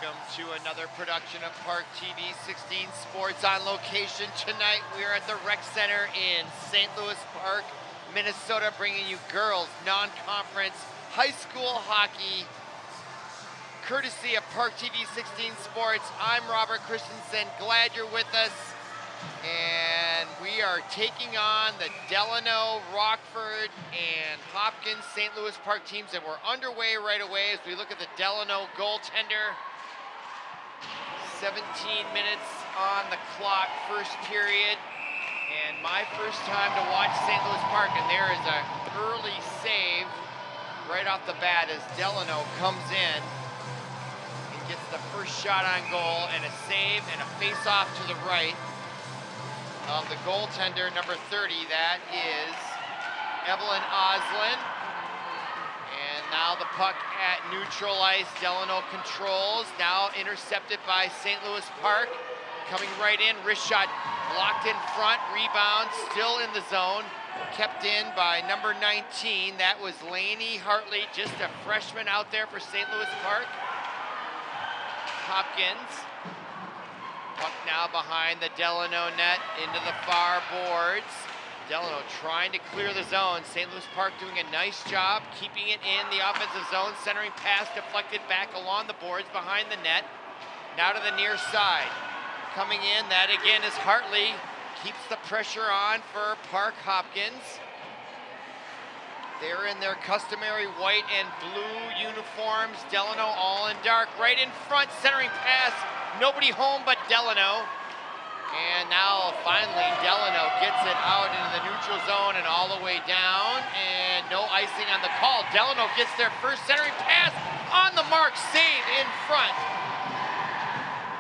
welcome to another production of ParkTV 16 Sports on location. Tonight we are at the Rec Center in St. Louis Park, Minnesota, bringing you girls non-conference high school hockey, courtesy of ParkTV 16 Sports. I'm Robert Christensen, glad you're with us. And we are taking on the Delano, Rockford, and Hopkins St. Louis Park teams, and we're underway right away as we look at the Delano goaltender. 17 minutes on the clock, first period, and my first time to watch St. Louis Park, and there is an early save right off the bat as Delano comes in and gets the first shot on goal, and a save and a face-off to the right of the goaltender, number 30, that is Evelyn Oslin. And now the puck at neutral ice, Delano controls, now intercepted by St. Louis Park. Coming right in, wrist shot blocked in front, rebound, still in the zone, kept in by number 19, that was Lainey Hartley, just a freshman out there for St. Louis Park. Hopkins. Puck now behind the Delano net into the far boards. Delano trying to clear the zone. St. Louis Park doing a nice job keeping it in the offensive zone. Centering pass deflected back along the boards behind the net. Now to the near side. Coming in, that again is Hartley. Keeps the pressure on for Park Hopkins. They're in their customary white and blue uniforms. Delano all in dark. Right in front, centering pass. Nobody home but Delano. And now finally Delano gets it out into the neutral zone and all the way down. And no icing on the call. Delano gets their first centering pass on the mark. Save in front.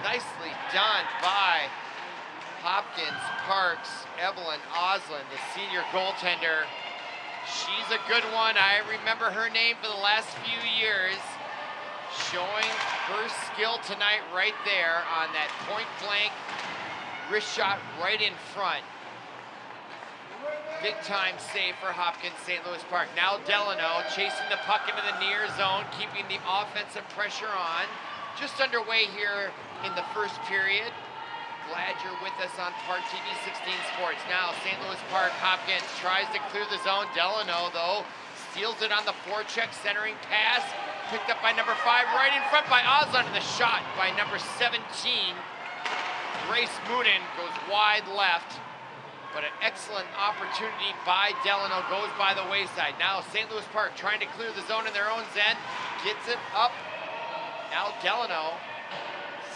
Nicely done by Hopkins, Parks, Evelyn Oslin, the senior goaltender. She's a good one. I remember her name for the last few years. Showing her skill tonight right there on that point blank wrist shot right in front. Big time save for Hopkins, St. Louis Park. Now Delano chasing the puck into the near zone, keeping the offensive pressure on. Just underway here in the first period. Glad you're with us on ParkTV 16 Sports. Now St. Louis Park, Hopkins tries to clear the zone. Delano, though, steals it on the forecheck, centering pass. Picked up by number 5, right in front by Oslin, and the shot by number 17. Grace Moonen goes wide left, but an excellent opportunity by Delano goes by the wayside. Now St. Louis Park trying to clear the zone in their own end, gets it up. Now Delano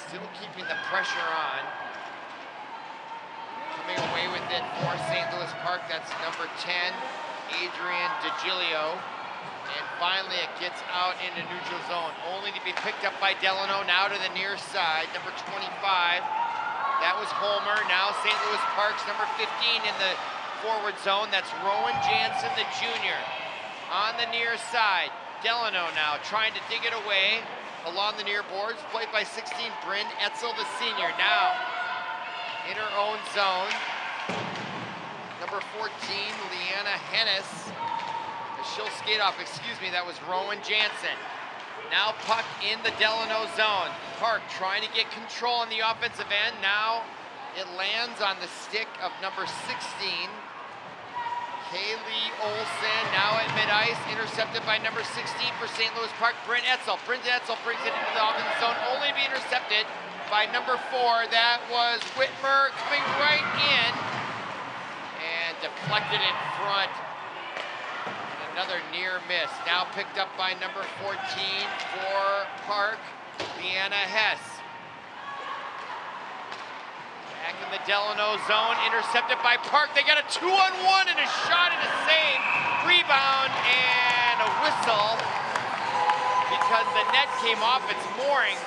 still keeping the pressure on. Coming away with it for St. Louis Park, that's number 10, Adrian DeGilio. And finally it gets out into neutral zone, only to be picked up by Delano, now to the near side, number 25. That was Homer, now St. Louis Park's number 15 in the forward zone. That's Rowan Jansen, the junior. On the near side, Delano now trying to dig it away along the near boards, played by 16, Bryn Etzel, the senior. Now in her own zone, number 14, Leanna Hennis. She'll skate off, that was Rowan Jansen. Now puck in the Delano zone. Park trying to get control on the offensive end. Now it lands on the stick of number 16, Kaylee Olsen, now at mid-ice, intercepted by number 16 for St. Louis Park, Bryn Etzel. Bryn Etzel brings it into the offensive zone, only to be intercepted by number 4. That was Whitmer coming right in and deflected in front. Another near miss. Now picked up by number 14 for Park, Leanna Hess. Back in the Delano zone, intercepted by Park. They got a 2-on-1 and a shot and a save. Rebound and a whistle because the net came off its mooring.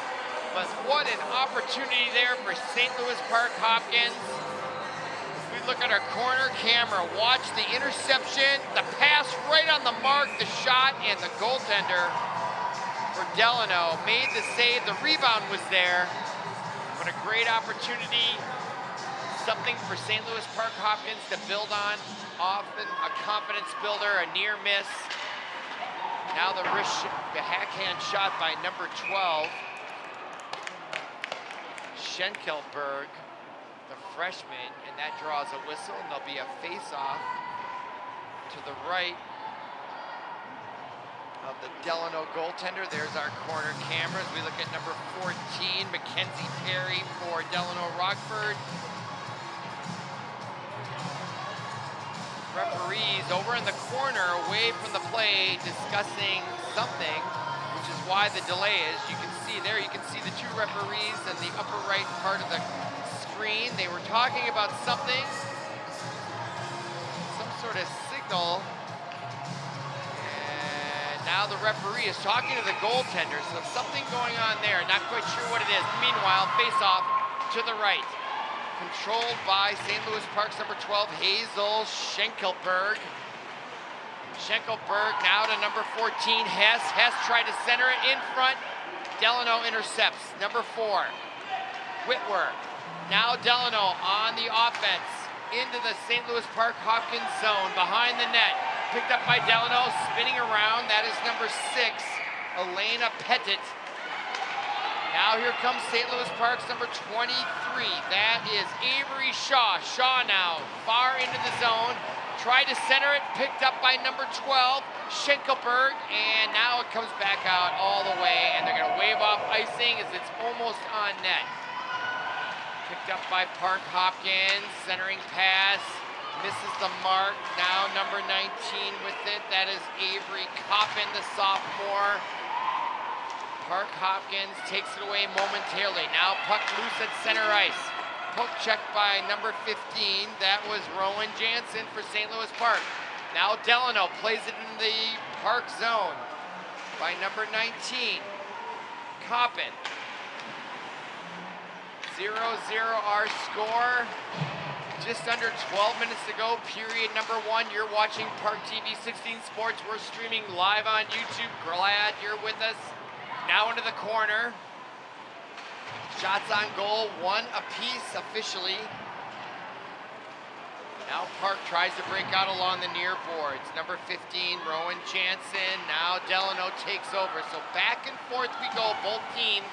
But what an opportunity there for St. Louis Park Hopkins. Look at our corner camera, watch the interception, the pass right on the mark, the shot, and the goaltender for Delano made the save. The rebound was there. What a great opportunity. Something for St. Louis Park Hopkins to build on. Often a confidence builder, a near miss. Now the backhand shot by number 12. Schenkelberg, the freshman, and that draws a whistle, and there'll be a face-off to the right of the Delano goaltender. There's our corner cameras. We look at number 14, Mackenzie Perry for Delano Rockford. Referees over in the corner away from the play discussing something, which is why the delay is. You can see there, you can see the two referees in the upper right part of the screen. They were talking about something, some sort of signal. And now the referee is talking to the goaltender, so something going on there. Not quite sure what it is. Meanwhile, face-off to the right. Controlled by St. Louis Park's number 12, Hazel Schenkelberg. Schenkelberg now to number 14, Hess. Hess tried to center it in front. Delano intercepts. Number 4, Whitwer. Now Delano on the offense into the St. Louis Park Hopkins zone behind the net. Picked up by Delano, spinning around. That is number 6, Elena Pettit. Now here comes St. Louis Park's number 23. That is Avery Shaw. Shaw now far into the zone. Tried to center it, picked up by number 12, Schenkelberg, and now it comes back out all the way, and they're gonna wave off icing as it's almost on net. Picked up by Park Hopkins, centering pass, misses the mark. Now number 19 with it, that is Avery Coppin, the sophomore. Park Hopkins takes it away momentarily. Now puck loose at center ice. Poke check by number 15. That was Rowan Jansen for St. Louis Park. Now Delano plays it in the Park zone by number 19, Coppin. 0-0 our score. Just under 12 minutes to go, period number 1. You're watching ParkTV 16 Sports. We're streaming live on YouTube. Glad you're with us. Now into the corner. Shots on goal, 1 apiece officially. Now Park tries to break out along the near boards. Number 15, Rowan Jansen. Now Delano takes over. So back and forth we go, both teams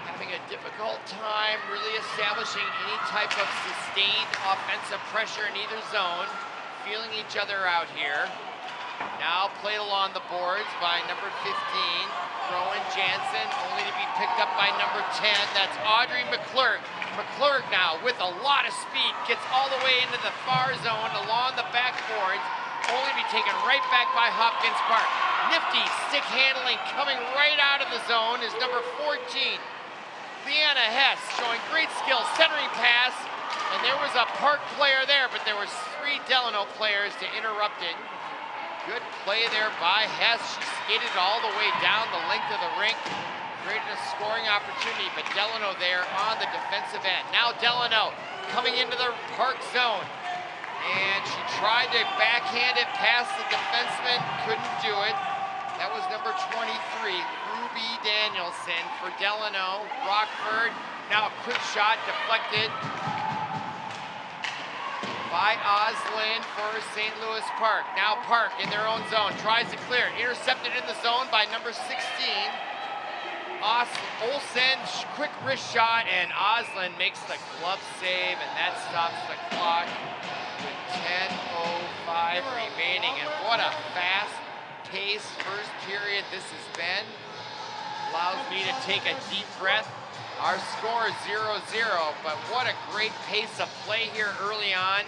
having a difficult time really establishing any type of sustained offensive pressure in either zone. Feeling each other out here. Now played along the boards by number 15, Rowan Jansen, only to be picked up by number 10. That's Audrey McClurg. McClurg now with a lot of speed, gets all the way into the far zone along the backboards, only to be taken right back by Hopkins Park. Nifty stick handling coming right out of the zone is number 14, Leanna Hess, showing great skill, centering pass, and there was a Park player there, but there was 3 Delano players to interrupt it. Good play there by Hess. She skated all the way down the length of the rink, created a scoring opportunity, but Delano there on the defensive end. Now Delano coming into the Park zone, and she tried to backhand it past the defenseman, couldn't do it. That was number 23, Ruby Danielson for Delano. Rockford, now a quick shot deflected by Oslin for St. Louis Park. Now Park in their own zone, tries to clear, intercepted in the zone by number 16. Olsen, quick wrist shot, and Oslin makes the glove save, and that stops the clock with 10:05 remaining. And what a fast-paced first period this has been. Allows me to take a deep breath. Our score is 0-0, but what a great pace of play here early on.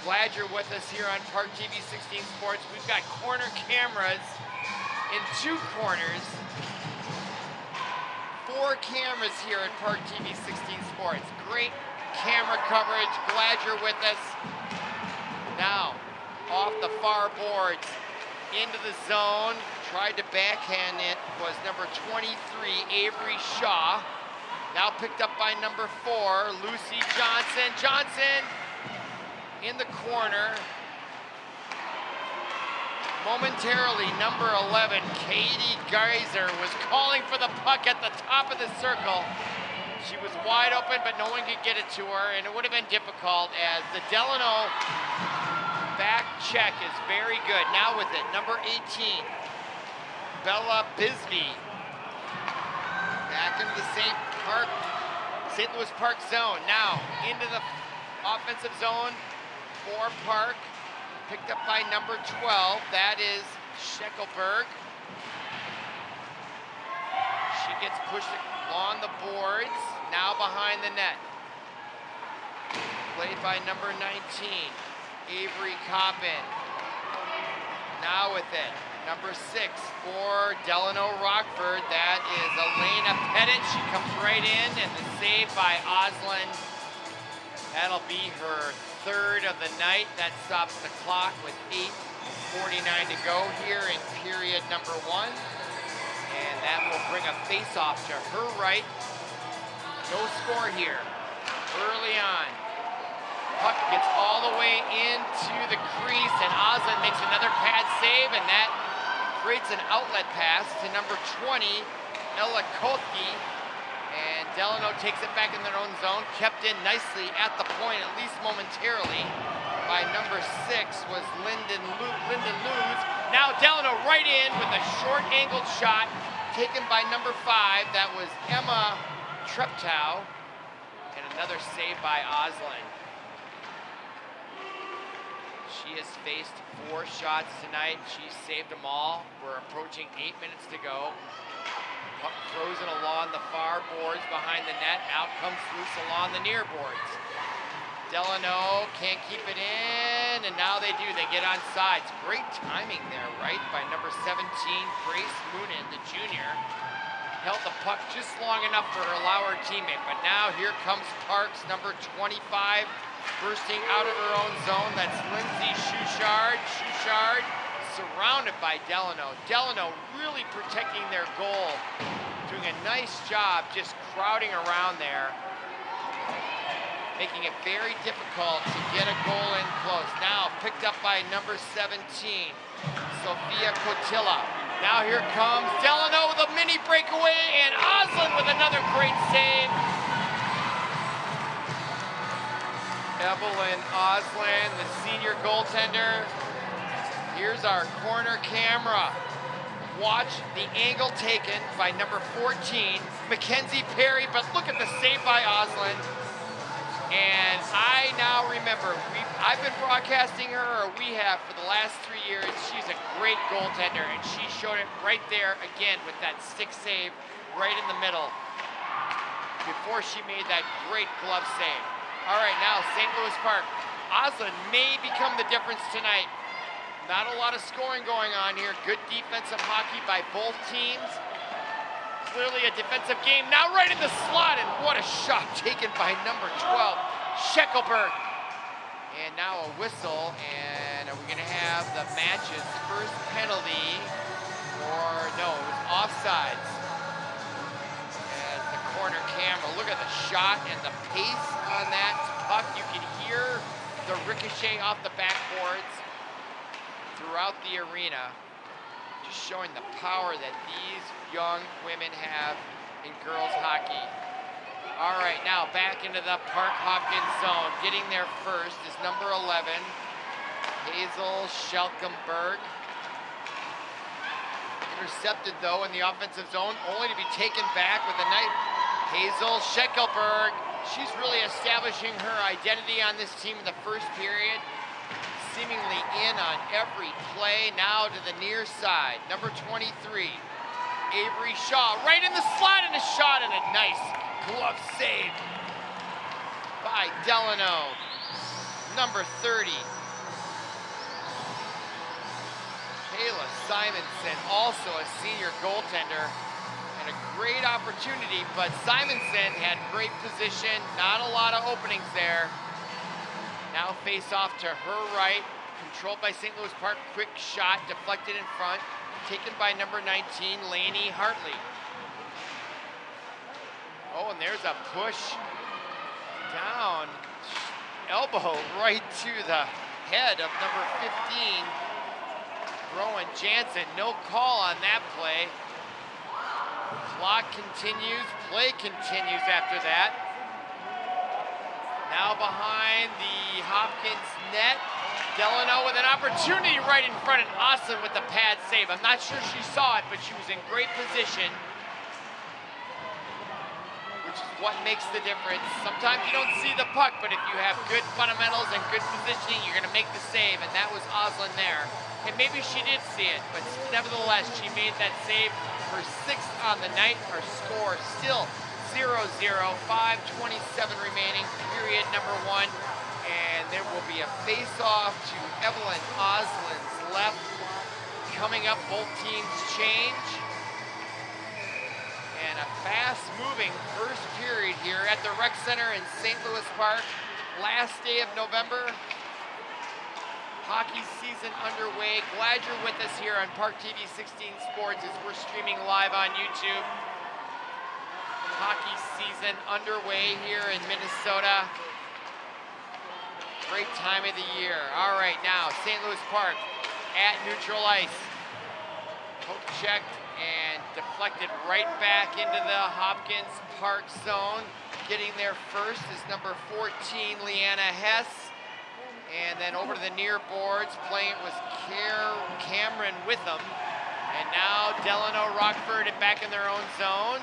Glad you're with us here on ParkTV 16 Sports. We've got corner cameras in 2 corners. 4 cameras here at ParkTV 16 Sports. Great camera coverage. Glad you're with us. Now, off the far boards, into the zone. Tried to backhand it was number 23, Avery Shaw. Now picked up by number 4, Lucy Johnson. Johnson in the corner. Momentarily, number 11, Katie Geiser, was calling for the puck at the top of the circle. She was wide open, but no one could get it to her, and it would have been difficult as the Delano back check is very good. Now with it, number 18, Bella Bisbee. Back into the St. St. Louis Park zone. Now into the offensive zone for Park. Picked up by number 12. That is Scheckelberg. She gets pushed along the boards. Now behind the net. Played by number 19, Avery Coppin. Now with it, number 6 for Delano Rockford. That is Elena Pettit. She comes right in, and the save by Oslin. That'll be her 3rd of the night. That stops the clock with 8:49 to go here in period number 1. And that will bring a face-off to her right. No score here early on. Puck gets all the way into the crease, and Oslin makes another pad save, and that creates an outlet pass to number 20, Ella Kothke. And Delano takes it back in their own zone, kept in nicely at the point, at least momentarily, by number 6 was Lyndon Luz. Now Delano right in with a short-angled shot, taken by number 5. That was Emma Treptow, and another save by Oslin. She has faced 4 shots tonight. She's saved them all. We're approaching 8 minutes to go. Puck frozen along the far boards behind the net. Out comes loose along the near boards. Delano can't keep it in, and now they do. They get on sides. Great timing there, right, by number 17, Grace Moonen, the junior. Held the puck just long enough for her Lauer teammate, but now here comes Parks, number 25, bursting out of her own zone. That's Lindsay Schuchard. Schuchard surrounded by Delano. Delano really protecting their goal, doing a nice job just crowding around there, making it very difficult to get a goal in close. Now picked up by number 17, Sophia Cotilla. Now here comes Delano with a mini breakaway, and Oslin with another great save. Evelyn Oslin, the senior goaltender. Here's our corner camera. Watch the angle taken by number 14, Mackenzie Perry, but look at the save by Oslin. And I now remember, I've been broadcasting her, or we have for the last 3 years. She's a great goaltender, and she showed it right there again with that stick save right in the middle before she made that great glove save. All right, now St. Louis Park. Oslin may become the difference tonight. Not a lot of scoring going on here. Good defensive hockey by both teams. Clearly a defensive game. Now right in the slot, and what a shot taken by number 12, Scheckelberg. And now a whistle, and are we gonna have the match's first penalty? Or no, it was offsides. As the corner camera, look at the shot and the pace on that puck. You can hear the ricochet off the backboards throughout the arena. Just showing the power that these young women have in girls hockey. All right, now back into the Park Hopkins zone. Getting there first is number 11, Hazel Schelkenberg. Intercepted though in the offensive zone, only to be taken back with a knife. Hazel Schelkenberg, she's really establishing her identity on this team in the first period. Seemingly in on every play. Now to the near side, number 23, Avery Shaw, right in the slot, and a shot, and a nice glove save by Delano. Number 30, Kayla Simonson, also a senior goaltender, and a great opportunity, but Simonson had great position, not a lot of openings there. Now face off to her right, controlled by St. Louis Park. Quick shot, deflected in front, taken by number 19, Lainey Hartley. Oh, and there's a push down, elbow right to the head of number 15, Rowan Jansen. No call on that play. Clock continues, play continues after that. Now behind the Hopkins net, Delano with an opportunity right in front, and Oslin with the pad save. I'm not sure she saw it, but she was in great position, which what makes the difference. Sometimes you don't see the puck, but if you have good fundamentals and good positioning, you're gonna make the save, and that was Oslin there. And maybe she did see it, but nevertheless, she made that save, her 6th on the night. Our score still 0-0, 5:27 remaining, period number 1. And there will be a face-off to Evelyn Oslin's left. Coming up, both teams change. And a fast-moving first period here at the Rec Center in St. Louis Park. Last day of November. Hockey season underway. Glad you're with us here on ParkTV 16 Sports as we're streaming live on YouTube. Hockey season underway here in Minnesota. Great time of the year. All right, now St. Louis Park at neutral ice. Poke checked and deflected right back into the Hopkins Park zone. Getting there first is number 14, Leanna Hess. And then over to the near boards, playing it was Cameron Witham. And now Delano, Rockford, and back in their own zone.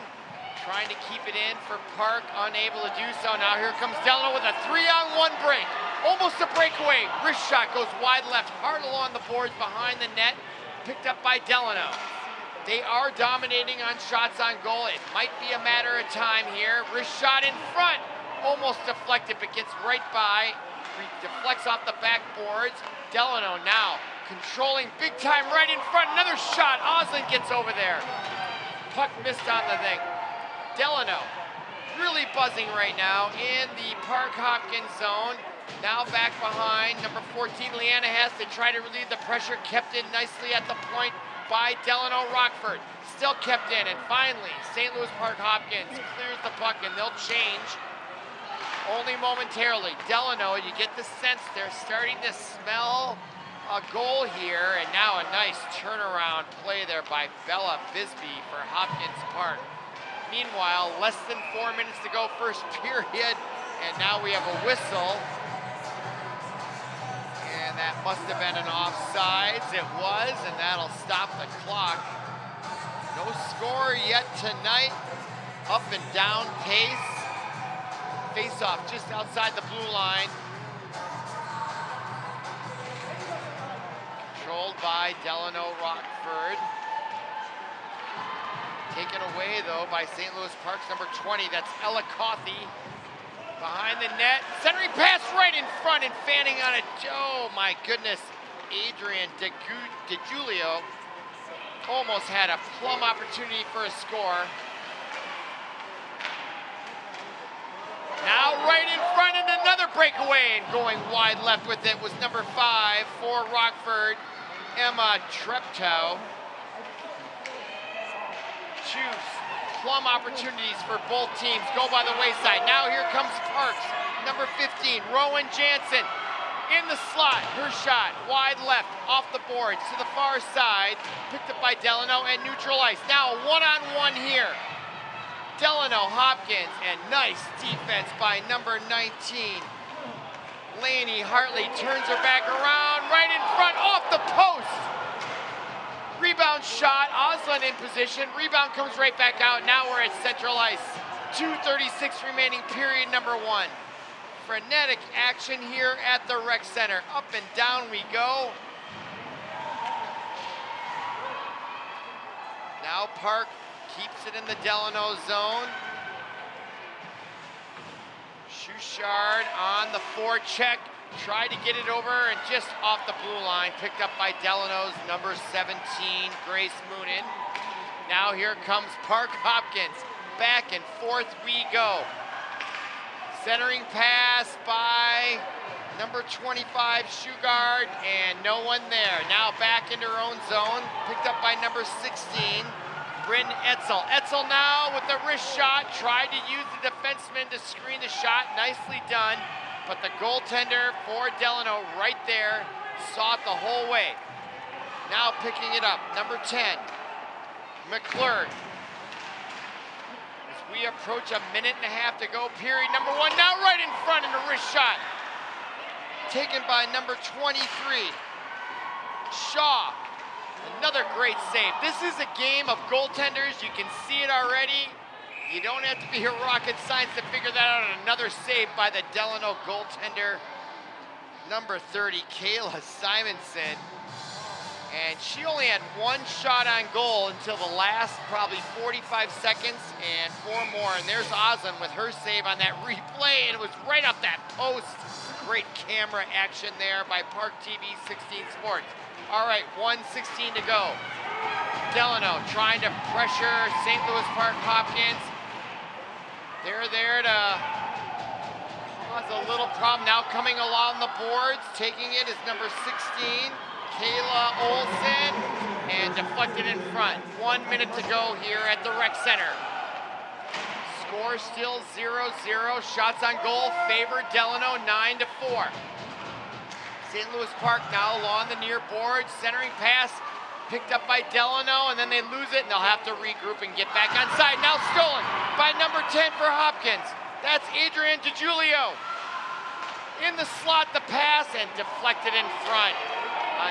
Trying to keep it in for Park, unable to do so. Now here comes Delano with a 3-on-1 break. Almost a breakaway. Wrist shot goes wide left, hard along the boards behind the net. Picked up by Delano. They are dominating on shots on goal. It might be a matter of time here. Wrist shot in front. Almost deflected, but gets right by. Deflects off the backboards. Delano now controlling big time right in front. Another shot. Oslin gets over there. Puck missed on the thing. Delano really buzzing right now in the Park Hopkins zone. Now back behind number 14, Leanna Hess, to try to relieve the pressure. Kept in nicely at the point by Delano Rockford. Still kept in, and finally, St. Louis Park Hopkins clears the puck, and they'll change only momentarily. Delano, you get the sense they're starting to smell a goal here, and now a nice turnaround play there by Bella Bisbee for Hopkins Park. Meanwhile, less than 4 minutes to go, first period, and now we have a whistle. And that must have been an offsides. It was, and that'll stop the clock. No score yet tonight. Up and down pace. Face-off just outside the blue line. Controlled by Delano Rockford. Taken away, though, by St. Louis Park's number 20. That's Ella Coffey. Behind the net. Centering pass right in front and fanning on it. Oh, my goodness. Adrian DeGiulio almost had a plum opportunity for a score. Now right in front and another breakaway, and going wide left with it was number 5 for Rockford, Emma Treptow. Choose plum opportunities for both teams go by the wayside. Now here comes Parks, number 15, Rowan Jansen in the slot. Her shot wide left off the boards to the far side, picked up by Delano and neutral ice. Now a one-on-one here. Delano Hopkins, and nice defense by number 19. Lainey Hartley turns her back around, right in front, off the post. Rebound shot, Oslin in position. Rebound comes right back out. Now we're at central ice. 2:36 remaining, period number 1. Frenetic action here at the Rec Center. Up and down we go. Now Park keeps it in the Delano zone. Schuchard on the forecheck. Tried to get it over and just off the blue line. Picked up by Delano's number 17, Grace Moonin. Now here comes Park Hopkins. Back and forth we go. Centering pass by number 25, Shugard, and no one there. Now back into her own zone. Picked up by number 16, Bryn Etzel. Etzel now with the wrist shot. Tried to use the defenseman to screen the shot. Nicely done. But the goaltender for Delano right there saw it the whole way. Now picking it up, number 10, McClure. As we approach a minute and a half to go, period number 1. Now right in front in a wrist shot. Taken by number 23, Shaw. Another great save. This is a game of goaltenders. You can see it already. You don't have to be a rocket science to figure that out. Another save by the Delano goaltender, number 30, Kayla Simonson. And she only had one shot on goal until the last probably 45 seconds and 4 more. And there's Oslin with her save on that replay, and it was right off that post. Great camera action there by ParkTV 16 Sports. All right, 1:16 to go. Delano trying to pressure St. Louis Park Hopkins. They're there to cause a little problem. Now coming along the boards, taking it is number 16, Kayla Olsen, and deflected in front. 1 minute to go here at the rec center. Score still 0-0. Shots on goal favor Delano 9-4. St. Louis Park now along the near board, centering pass picked up by Delano, and then they lose it, and they'll have to regroup and get back on side. Now stolen by number 10 for Hopkins. That's Adrian DiGiulio. In the slot, the pass, and deflected in front.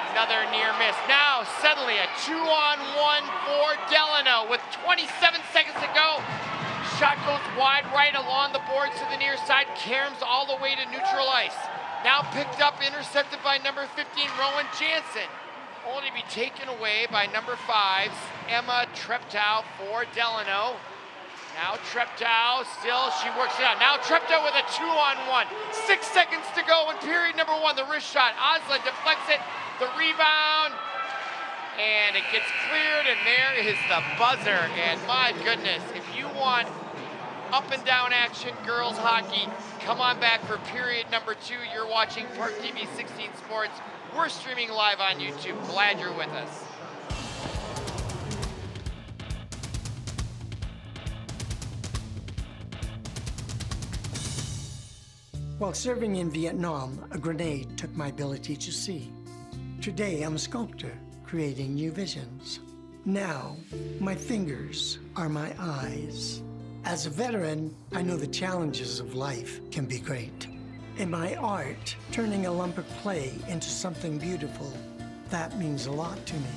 Another near miss. Now, suddenly a 2-on-1 for Delano with 27 seconds to go. Shot goes wide right along the boards to the near side. Caroms all the way to neutral ice. Now picked up, intercepted by number 15, Rowan Jansen. Only to be taken away by number 5's Emma Treptow for Delano. Now Treptow, still, she works it out. Now Treptow with a 2-on-1. 6 seconds to go in period number 1. The wrist shot. Oslin deflects it. The rebound. And it gets cleared, and there is the buzzer. And my goodness, if you want up and down action girls hockey, come on back for period number 2. You're watching ParkTV 16 Sports. We're streaming live on YouTube. Glad you're with us. While serving in Vietnam, a grenade took my ability to see. Today, I'm a sculptor, creating new visions. Now, my fingers are my eyes. As a veteran, I know the challenges of life can be great. In my art, turning a lump of clay into something beautiful, that means a lot to me.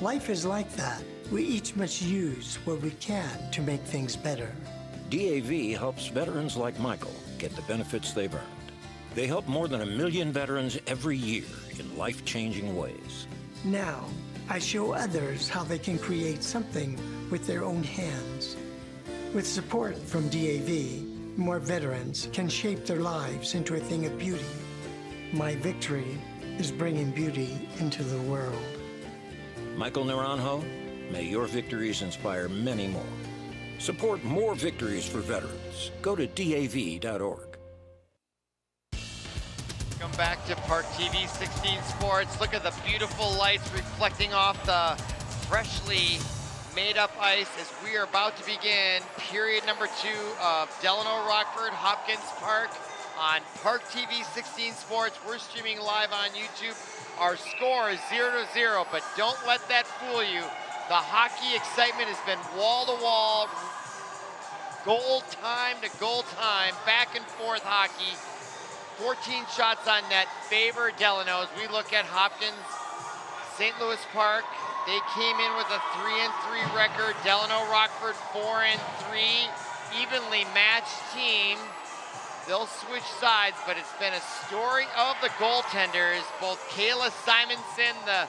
Life is like that. We each must use what we can to make things better. DAV helps veterans like Michael get the benefits they've earned. They help more than 1 million veterans every year in life-changing ways. Now, I show others how they can create something with their own hands. With support from DAV, more veterans can shape their lives into a thing of beauty. My victory is bringing beauty into the world. Michael Naranjo, may your victories inspire many more. Support more victories for veterans. Go to DAV.org. Come back to ParkTV 16 Sports. Look at the beautiful lights reflecting off the freshly made up ice as we are about to begin period number 2 of Delano Rockford Hopkins Park on ParkTV 16 Sports. We're streaming live on YouTube. Our score is 0-0, but don't let that fool you. The hockey excitement has been wall to wall, goal time to goal time, back and forth hockey. 14 shots on net favor Delano as we look at Hopkins, St. Louis Park. They came in with a 3-3 record. Delano Rockford 4-3, evenly matched team. They'll switch sides, but it's been a story of the goaltenders. Both Kayla Simonson, the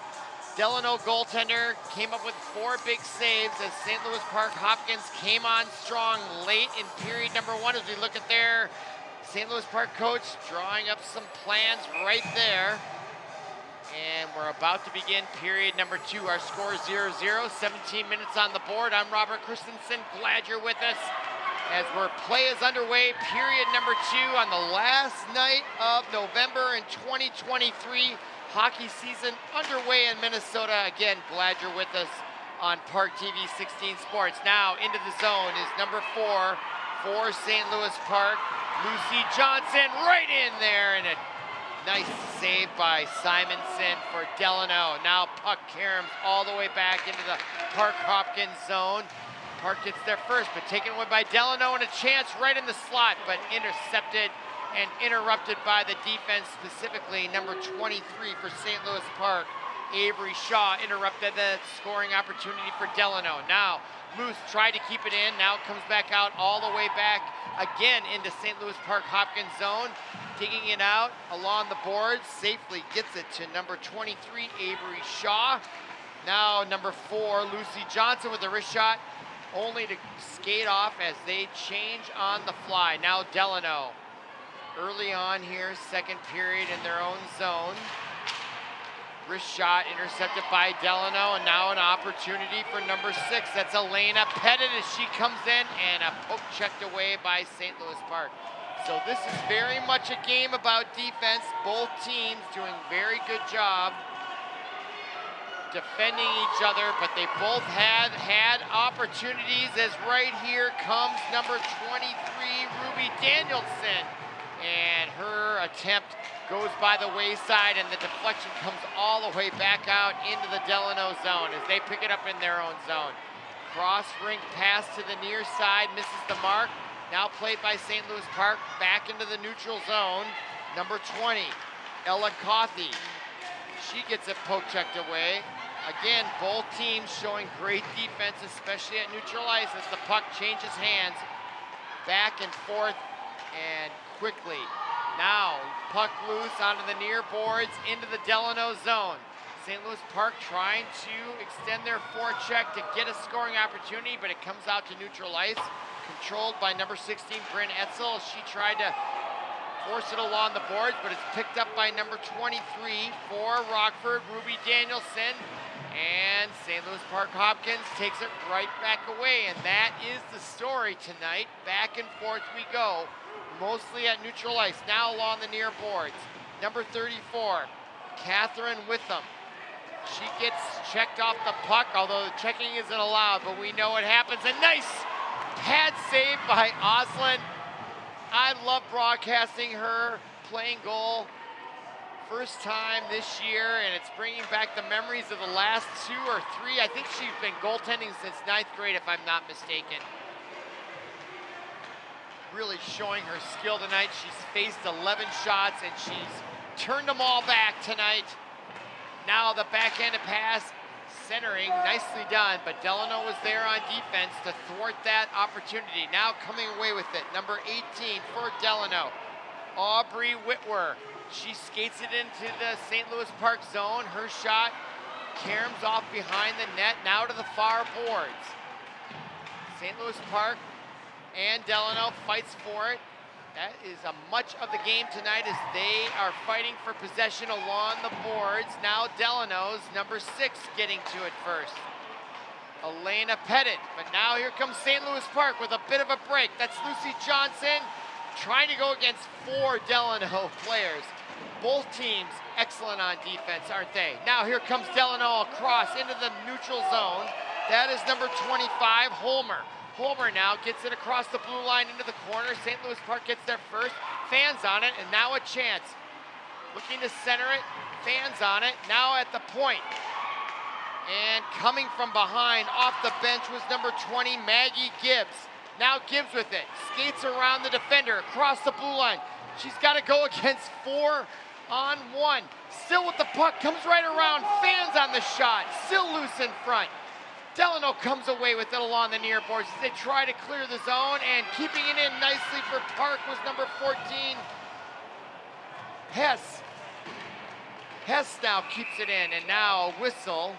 Delano goaltender, came up with 4 big saves as St. Louis Park Hopkins came on strong late in period number 1 as we look at their St. Louis Park coach drawing up some plans right there. And we're about to begin period number 2. Our score is 0-0, 17 minutes on the board. I'm Robert Christensen, glad you're with us as play is underway, period number 2 on the last night of November in 2023. Hockey season underway in Minnesota. Again, glad you're with us on ParkTV 16 Sports. Now into the zone is number 4 for St. Louis Park, Lucy Johnson, right in there, and a nice save by Simonson for Delano. Now puck caroms all the way back into the Park Hopkins zone. Park gets there first, but taken away by Delano, and a chance right in the slot, but intercepted and interrupted by the defense, specifically number 23 for St. Louis Park, Avery Shaw interrupted the scoring opportunity for Delano. Now, Luce tried to keep it in, now comes back out all the way back again into St. Louis Park Hopkins zone. Digging it out along the boards, safely gets it to number 23, Avery Shaw. Now number 4, Lucy Johnson with a wrist shot, only to skate off as they change on the fly. Now Delano, early on here, second period in their own zone. Wrist shot intercepted by Delano, and now an opportunity for number 6. That's Elena Pettit as she comes in, and a poke checked away by St. Louis Park. So this is very much a game about defense. Both teams doing very good job defending each other, but they both had opportunities as right here comes number 23, Ruby Danielson. And her attempt goes by the wayside, and the deflection comes all the way back out into the Delano zone as they pick it up in their own zone. Cross ring pass to the near side, misses the mark. Now played by St. Louis Park, back into the neutral zone. Number 20, Ella Coffey. She gets it poke checked away. Again, both teams showing great defense, especially at neutral ice as the puck changes hands back and forth and quickly. Now, puck loose onto the near boards into the Delano zone. St. Louis Park trying to extend their forecheck to get a scoring opportunity, but it comes out to neutral ice. Controlled by number 16, Bryn Etzel. She tried to force it along the boards, but it's picked up by number 23 for Rockford, Ruby Danielson. And St. Louis Park Hopkins takes it right back away. And that is the story tonight. Back and forth we go, mostly at neutral ice. Now along the near boards. Number 34, Catherine Witham. She gets checked off the puck, although the checking isn't allowed, but we know what happens. A nice pad save by Oslin. I love broadcasting her playing goal. First time this year, and it's bringing back the memories of the last 2 or 3. I think she's been goaltending since 9th grade, if I'm not mistaken. Really showing her skill tonight. She's faced 11 shots, and she's turned them all back tonight. Now the backhanded pass, centering, nicely done, but Delano was there on defense to thwart that opportunity. Now coming away with it, number 18 for Delano, Aubrey Whitwer. She skates it into the St. Louis Park zone. Her shot caroms off behind the net, now to the far boards. St. Louis Park and Delano fights for it. That is much of the game tonight as they are fighting for possession along the boards. Now Delano's number 6 getting to it first. Elena Pettit, but now here comes St. Louis Park with a bit of a break. That's Lucy Johnson trying to go against 4 Delano players. Both teams excellent on defense, aren't they? Now here comes Delano across into the neutral zone. That is number 25, Holmer. Holmer now gets it across the blue line into the corner. St. Louis Park gets there first, fans on it, and now a chance. Looking to center it, fans on it, now at the point. And coming from behind, off the bench was number 20, Maggie Gibbs. Now Gibbs with it, skates around the defender, across the blue line. She's got to go against 4-on-1. Still with the puck, comes right around, fans on the shot, still loose in front. Delano comes away with it along the near boards as they try to clear the zone, and keeping it in nicely for Park was number 14, Hess. Hess now keeps it in, and now a whistle.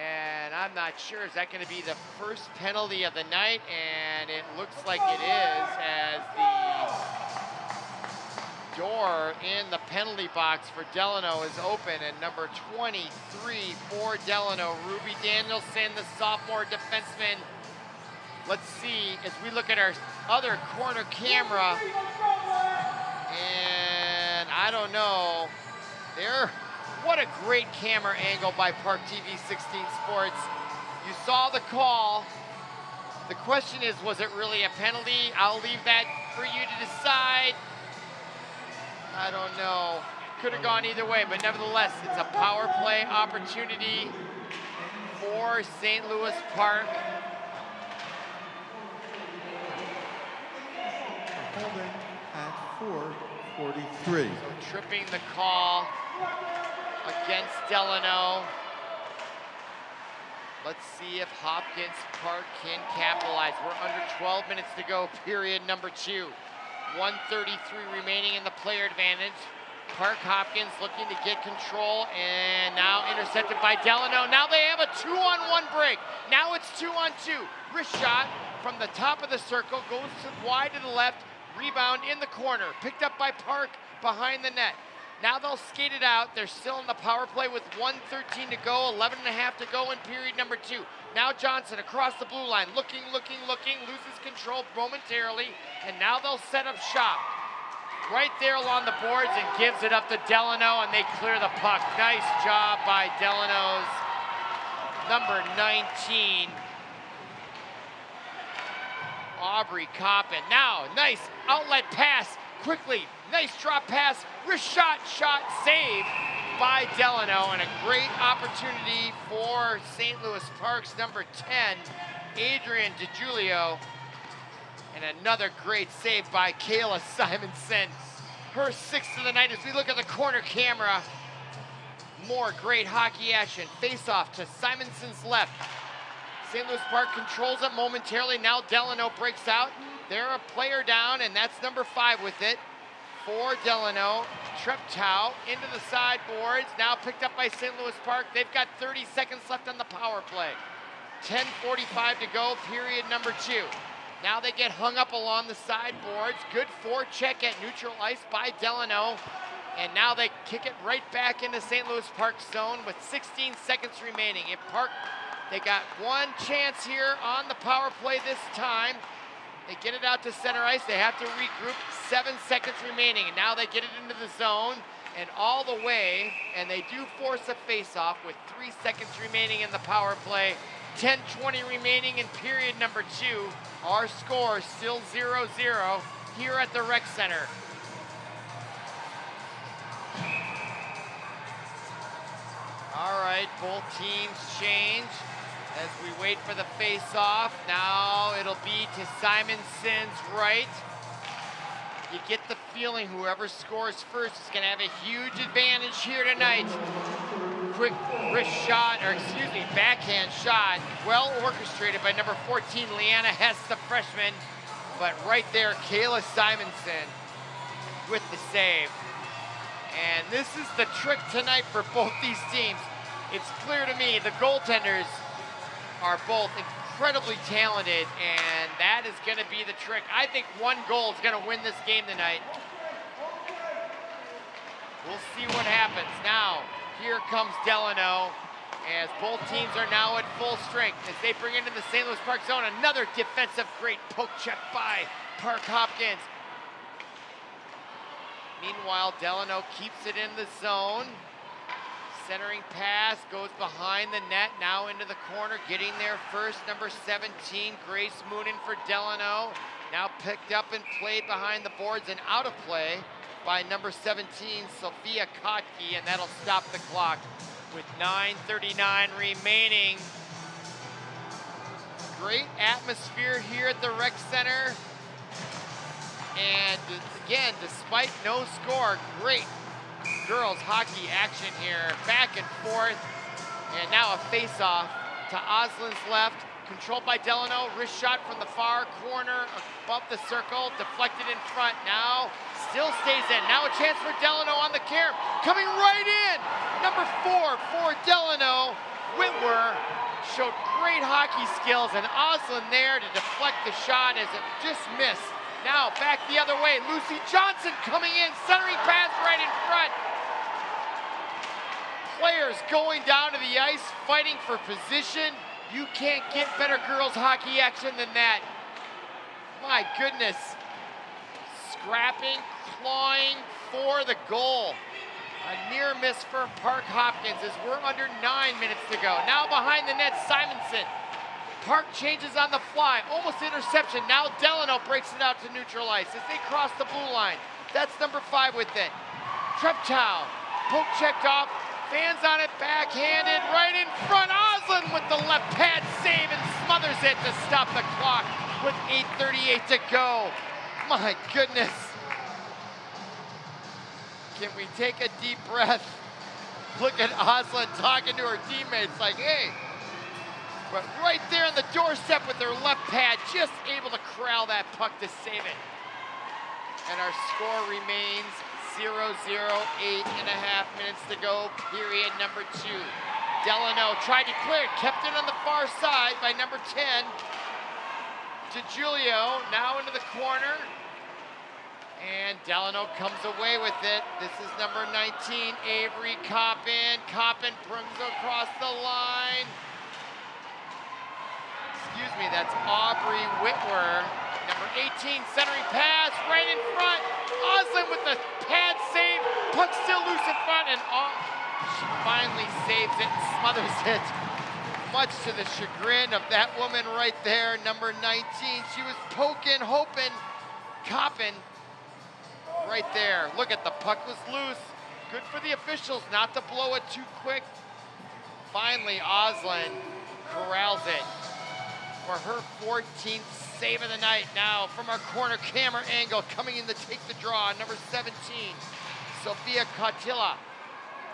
And I'm not sure, is that going to be the first penalty of the night? And it looks like it is, as the door in the penalty box for Delano is open, and number 23 for Delano, Ruby Danielson, the sophomore defenseman. Let's see, as we look at our other corner camera, and I don't know, what a great camera angle by ParkTV 16 Sports. You saw the call. The question is, was it really a penalty? I'll leave that for you to decide. I don't know. Could have gone either way, but nevertheless, it's a power play opportunity for St. Louis Park. Holding at 4:43. So tripping the call against Delano. Let's see if Hopkins Park can capitalize. We're under 12 minutes to go, period number 2. 1:33 remaining in the player advantage. Park Hopkins looking to get control, and now intercepted by Delano. Now they have a 2-on-1 break. Now it's 2-on-2. Wrist shot from the top of the circle, goes wide to the left, rebound in the corner. Picked up by Park behind the net. Now they'll skate it out. They're still in the power play with 1:13 to go, 11.5 to go in period number 2. Now Johnson across the blue line, looking, loses control momentarily, and now they'll set up shop. Right there along the boards and gives it up to Delano, and they clear the puck. Nice job by Delano's number 19, Aubrey Coppin. Now, nice outlet pass, quickly, nice drop pass, wrist shot, save by Delano, and a great opportunity for St. Louis Park's number 10, Adrian DiGiulio. And another great save by Kayla Simonson. Her 6th of the night as we look at the corner camera. More great hockey action. Face off to Simonson's left. St. Louis Park controls it momentarily. Now Delano breaks out. They're a player down, and that's number 5 with it for Delano. Treptow into the sideboards. Now picked up by St. Louis Park. They've got 30 seconds left on the power play. 10:45 to go, period number 2. Now they get hung up along the sideboards. Good forecheck at neutral ice by Delano. And now they kick it right back into St. Louis Park zone with 16 seconds remaining. If Park, they got one chance here on the power play this time. They get it out to center ice. They have to regroup. 7 seconds remaining. And now they get it into the zone and all the way. And they do force a face-off with 3 seconds remaining in the power play. 10:20 remaining in period number 2. Our score is still 0-0 here at the Rec Center. All right, both teams change as we wait for the face-off. Now it'll be to Simonson's right. You get the feeling whoever scores first is going to have a huge advantage here tonight. Quick wrist shot, backhand shot, well orchestrated by number 14, Leanna Hess, the freshman. But right there, Kayla Simonson with the save. And this is the trick tonight for both these teams. It's clear to me the goaltenders are both incredibly talented, and that is going to be the trick. I think one goal is going to win this game tonight. We'll see what happens. Now, here comes Delano, as both teams are now at full strength as they bring into the St. Louis Park zone. Another defensive great poke check by Park Hopkins. Meanwhile, Delano keeps it in the zone. Centering pass goes behind the net, now into the corner, getting there first, number 17, Grace Moonen for Delano. Now picked up and played behind the boards and out of play by number 17, Sophia Kotke, and that'll stop the clock with 9:39 remaining. Great atmosphere here at the Rec Center. And again, despite no score, great girls hockey action here, back and forth. And now a face-off to Oslin's left, controlled by Delano, wrist shot from the far corner above the circle, deflected in front, now still stays in. Now a chance for Delano on the carry, coming right in. Number 4 for Delano, Whitwer, showed great hockey skills, and Oslin there to deflect the shot as it just missed. Now back the other way, Lucy Johnson coming in, centering pass right in front. Players going down to the ice, fighting for position. You can't get better girls hockey action than that. My goodness. Scrapping, clawing for the goal. A near miss for Park Hopkins as we're under 9 minutes to go. Now behind the net, Simonson. Park changes on the fly, almost interception. Now Delano breaks it out to neutral ice as they cross the blue line. That's number 5 with it. Treptow, poke checked off, fans on it, backhanded, right in front. Oslin with the left pad save and smothers it to stop the clock with 8:38 to go. My goodness. Can we take a deep breath? Look at Oslin talking to her teammates like, hey. But right there on the doorstep with their left pad, just able to corral that puck to save it. And our score remains 0-0, 8.5 minutes to go, period number 2. Delano tried to clear it, kept it on the far side by number 10. DeGiulio now into the corner. And Delano comes away with it. This is number 19, Avery Coppin. Coppin brings across the line. Excuse me, that's Aubrey Whitwer. Number 18, centering pass, right in front. Oslin with the pad save. Puck still loose in front, and she finally saves it, smothers it. Much to the chagrin of that woman right there, number 19. She was poking, hoping. Coppin right there. Look at the puck was loose. Good for the officials not to blow it too quick. Finally, Oslin corrals it for her 14th save of the night. Now from our corner camera angle, coming in to take the draw, number 17, Sophia Cotilla.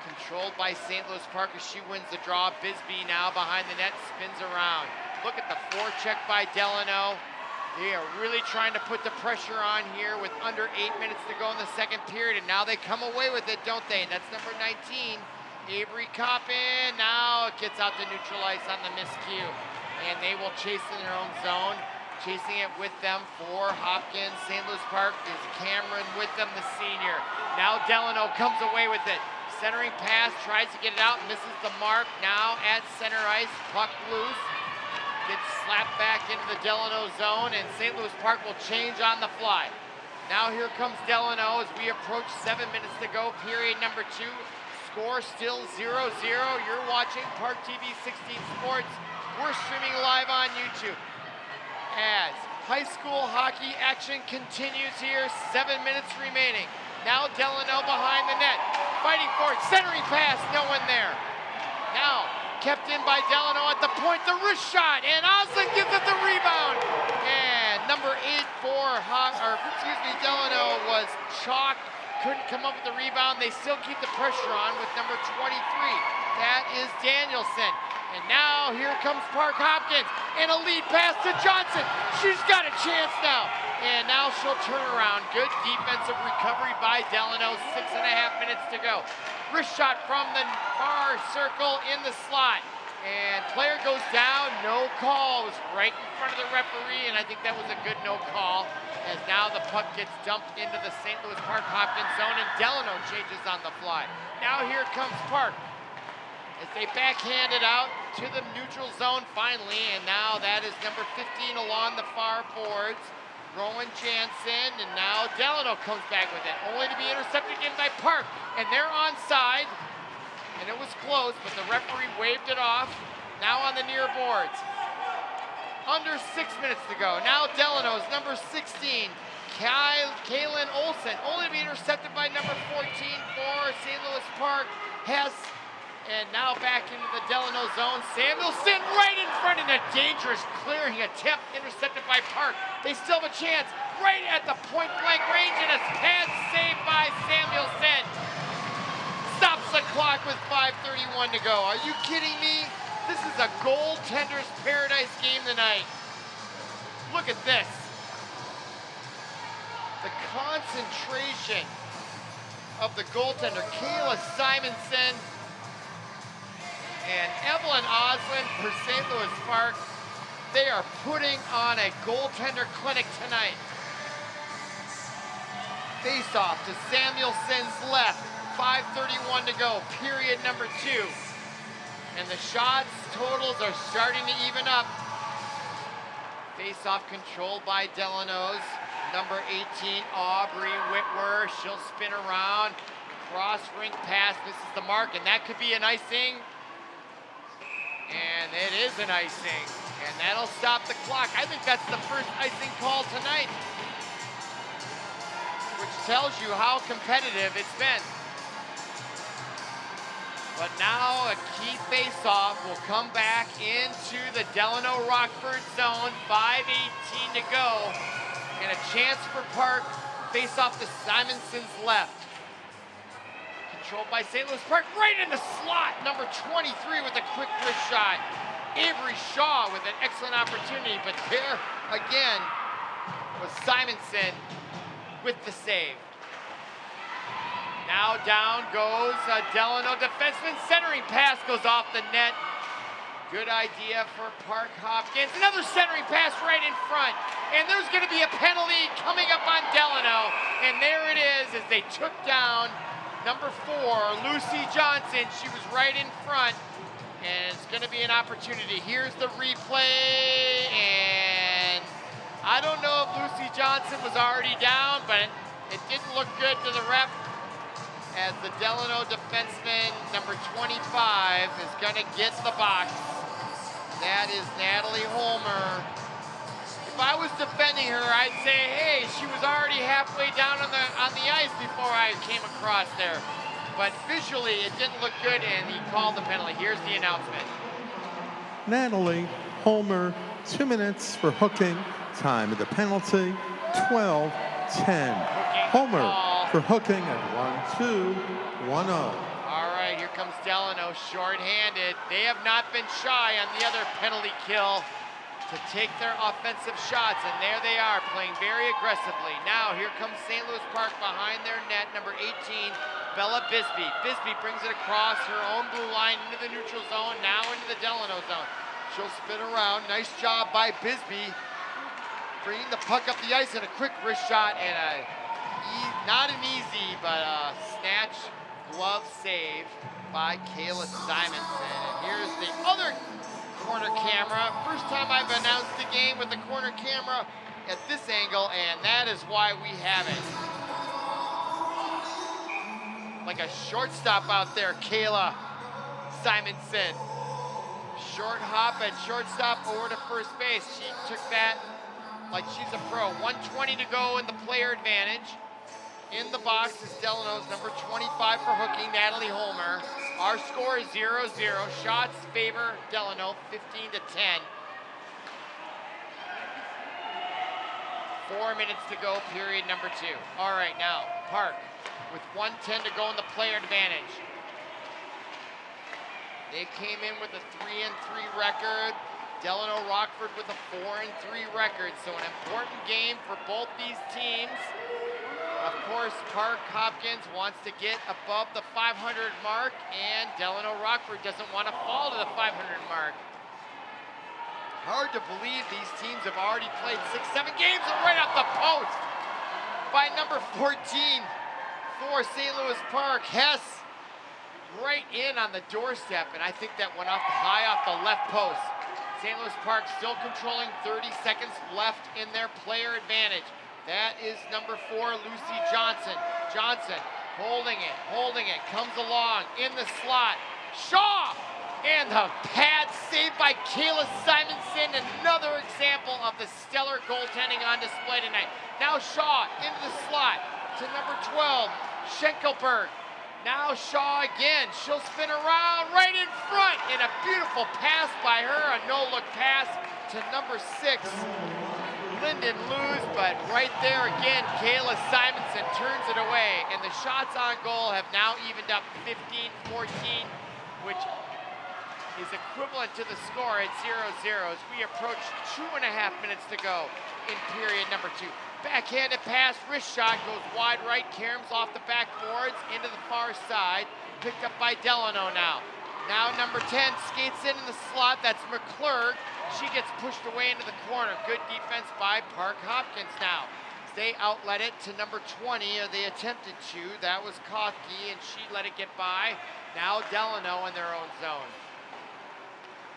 Controlled by St. Louis Park as she wins the draw. Bisbee now behind the net, spins around. Look at the forecheck by Delano. They are really trying to put the pressure on here with under 8 minutes to go in the second period, and now they come away with it, don't they? And that's number 19, Avery Coppin. Now it gets out to neutral ice on the miscue, and they will chase in their own zone. Chasing it with them for Hopkins. St. Louis Park is Cameron with them, the senior. Now Delano comes away with it. Centering pass, tries to get it out, misses the mark. Now at center ice, puck loose. Gets slapped back into the Delano zone, and St. Louis Park will change on the fly. Now here comes Delano as we approach 7 minutes to go, period number 2. Score still 0-0. You're watching ParkTV 16 Sports. We're streaming live on YouTube. As high school hockey action continues here, 7 minutes remaining. Now Delano behind the net, fighting for it, centering pass, no one there. Now kept in by Delano at the point, the wrist shot, and Oslin gives it the rebound. And number 8 for Delano was chalked, couldn't come up with the rebound. They still keep the pressure on with number 23. That is Danielson. And now here comes Park Hopkins, and a lead pass to Johnson. She's got a chance now. And now she'll turn around. Good defensive recovery by Delano. 6.5 minutes to go. Wrist shot from the far circle in the slot. And player goes down, no call. It was right in front of the referee, and I think that was a good no call. As now the puck gets dumped into the St. Louis Park Hopkins zone, and Delano changes on the fly. Now here comes Park, as they backhand it out to the neutral zone finally, and now that is number 15 along the far boards, Rowan Jansen, and now Delano comes back with it, only to be intercepted again by Park, and they're onside, and it was close, but the referee waved it off, now on the near boards. Under 6 minutes to go. Now Delano's number 16, Kaylin Olsen, only to be intercepted by number 14 for St. Louis Park, and now back into the Delano zone. Samuelson right in front, and a dangerous clearing attempt intercepted by Park. They still have a chance right at the point blank range, and a pad saved by Samuelson. Stops the clock with 5:31 to go. Are you kidding me? This is a goaltender's paradise game tonight. Look at this. The concentration of the goaltender, Kayla Simonson, and Evelyn Oslin for St. Louis Park. They are putting on a goaltender clinic tonight. Face-off to Samuelson's left. 5:31 to go, period number 2. And the shots totals are starting to even up. Face-off controlled by Delano's number 18, Aubrey Whitwer. She'll spin around. Cross rink pass, misses the mark, and that could be an icing. And it is an icing, and that'll stop the clock. I think that's the first icing call tonight, which tells you how competitive it's been. But now a key face-off will come back into the Delano Rockford zone. 5:18 to go, and a chance for Park. Face-off to Simonson's left. controlled by St. Louis Park, right in the slot. Number 23 with a quick wrist shot. Avery Shaw with an excellent opportunity, but there again was Simonson with the save. Now down goes Delano defenseman. Centering pass goes off the net. Good idea for Park Hopkins. Another centering pass right in front. And there's going to be a penalty coming up on Delano. And there it is as they took down number 4, Lucy Johnson. She was right in front. And it's going to be an opportunity. Here's the replay. And I don't know if Lucy Johnson was already down, but it didn't look good to the ref, as the Delano defenseman, number 25, is gonna get the box. That is Natalie Holmer. If I was defending her, I'd say, hey, she was already halfway down on the ice before I came across there. But visually, it didn't look good, and he called the penalty. Here's the announcement. Natalie Holmer, 2 minutes for hooking. Time of the penalty, 12-10. Homer for hooking at 1-2-1-0. All right, here comes Delano, shorthanded. They have not been shy on the other penalty kill to take their offensive shots, and there they are, playing very aggressively. Now, here comes St. Louis Park behind their net, number 18, Bella Bisbee. Bisbee brings it across her own blue line into the neutral zone, now into the Delano zone. She'll spin around. Nice job by Bisbee, bringing the puck up the ice and a quick wrist shot and not an easy, but a snatch glove save by Kayla Simonson. And here's the other corner camera. First time I've announced the game with the corner camera at this angle, and that is why we have it. Like a shortstop out there, Kayla Simonson. Short hop and shortstop over to first base. She took that like she's a pro. 1:20 to go in the player advantage. In the box is Delano's number 25 for hooking, Natalie Holmer. Our score is 0-0. Shots favor Delano, 15-10. 4 minutes to go, period number 2. All right, now, Park with 1:10 to go in the player advantage. They came in with a 3-3 record. Delano Rockford with a 4-3 record. So an important game for both these teams. Of course, Park Hopkins wants to get above the 500 mark, and Delano Rockford doesn't want to fall to the 500 mark. Hard to believe these teams have already played 6-7 games, and right off the post by number 14 for St. Louis Park. Hess right in on the doorstep, and I think that went high off the left post. St. Louis Park still controlling 30 seconds left in their player advantage. That is number 4, Lucy Johnson. Johnson holding it, comes along in the slot. Shaw! And the pad saved by Kayla Simonson. Another example of the stellar goaltending on display tonight. Now Shaw into the slot to number 12, Schenkelberg. Now Shaw again. She'll spin around right in front. And a beautiful pass by her, a no-look pass to number 6. Lyndon Luz, but right there again, Kayla Simonson turns it away, and the shots on goal have now evened up 15-14, which is equivalent to the score at 0-0 as we approach 2.5 minutes to go in period number 2. Backhanded pass, wrist shot, goes wide right, caroms off the backboards into the far side, picked up by Delano now. Now number 10 skates in the slot, that's McClurg. She gets pushed away into the corner. Good defense by Park Hopkins now. They outlet it to number 20, or they attempted to. That was Kothke, and she let it get by. Now Delano in their own zone.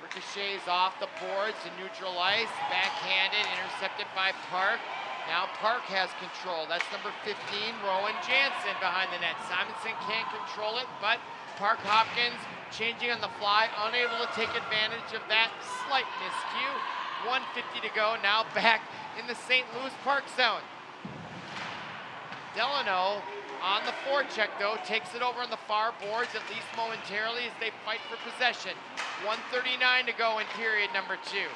Ricochets off the boards to neutral ice. Backhanded, intercepted by Park. Now Park has control. That's number 15, Rowan Jansen behind the net. Simonson can't control it, but Park Hopkins changing on the fly, unable to take advantage of that slight miscue. 1:50 to go, now back in the St. Louis Park zone. Delano on the forecheck though, takes it over on the far boards, at least momentarily, as they fight for possession. 1:39 to go in period number 2.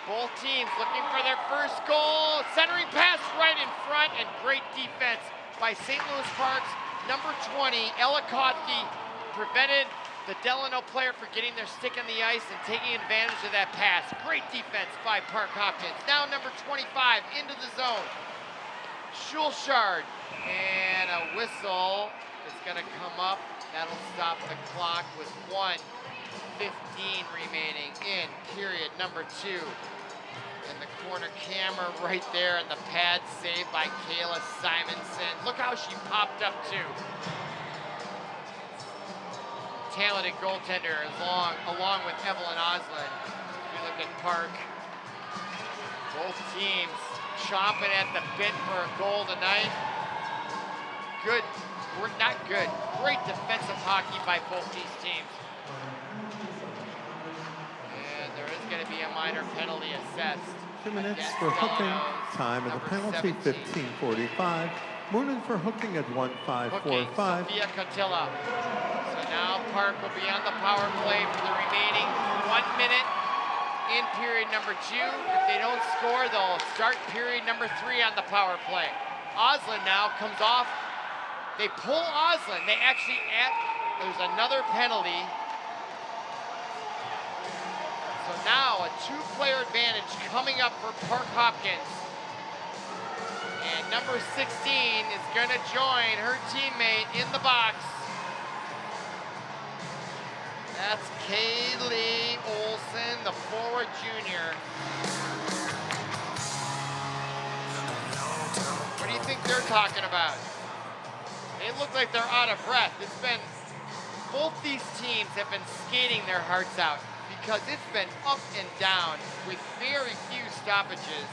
Both teams looking for their first goal. Centering pass right in front, and great defense by St. Louis Park's Number 20, Ellicotty prevented the Delano player from getting their stick on the ice and taking advantage of that pass. Great defense by Park Hopkins. Now number 25 into the zone. Schulchard, and a whistle is gonna come up. That'll stop the clock with 1:15 remaining in period number 2. And the corner camera right there, and the pad saved by Kayla Simonson. Look how she popped up too. Talented goaltender along with Evelyn Oslin. We look at Park. Both teams chomping at the bit for a goal tonight. Good, not good. Great defensive hockey by both these teams. And there is going to be a minor penalty assessed. 2 minutes for hooking. Time of the penalty, 15:45. Moonen for hooking at 1:5:45. Sophia Cotilla. So now Park will be on the power play for the remaining 1 minute in period number 2. If they don't score, they'll start period number 3 on the power play. Oslin now comes off. They pull Oslin. They actually there's another penalty. So now a 2-player advantage coming up for Park Hopkins. And number 16 is gonna join her teammate in the box. That's Kaylee Olsen, the forward junior. What do you think they're talking about? They look like they're out of breath. Both these teams have been skating their hearts out because it's been up and down with very few stoppages.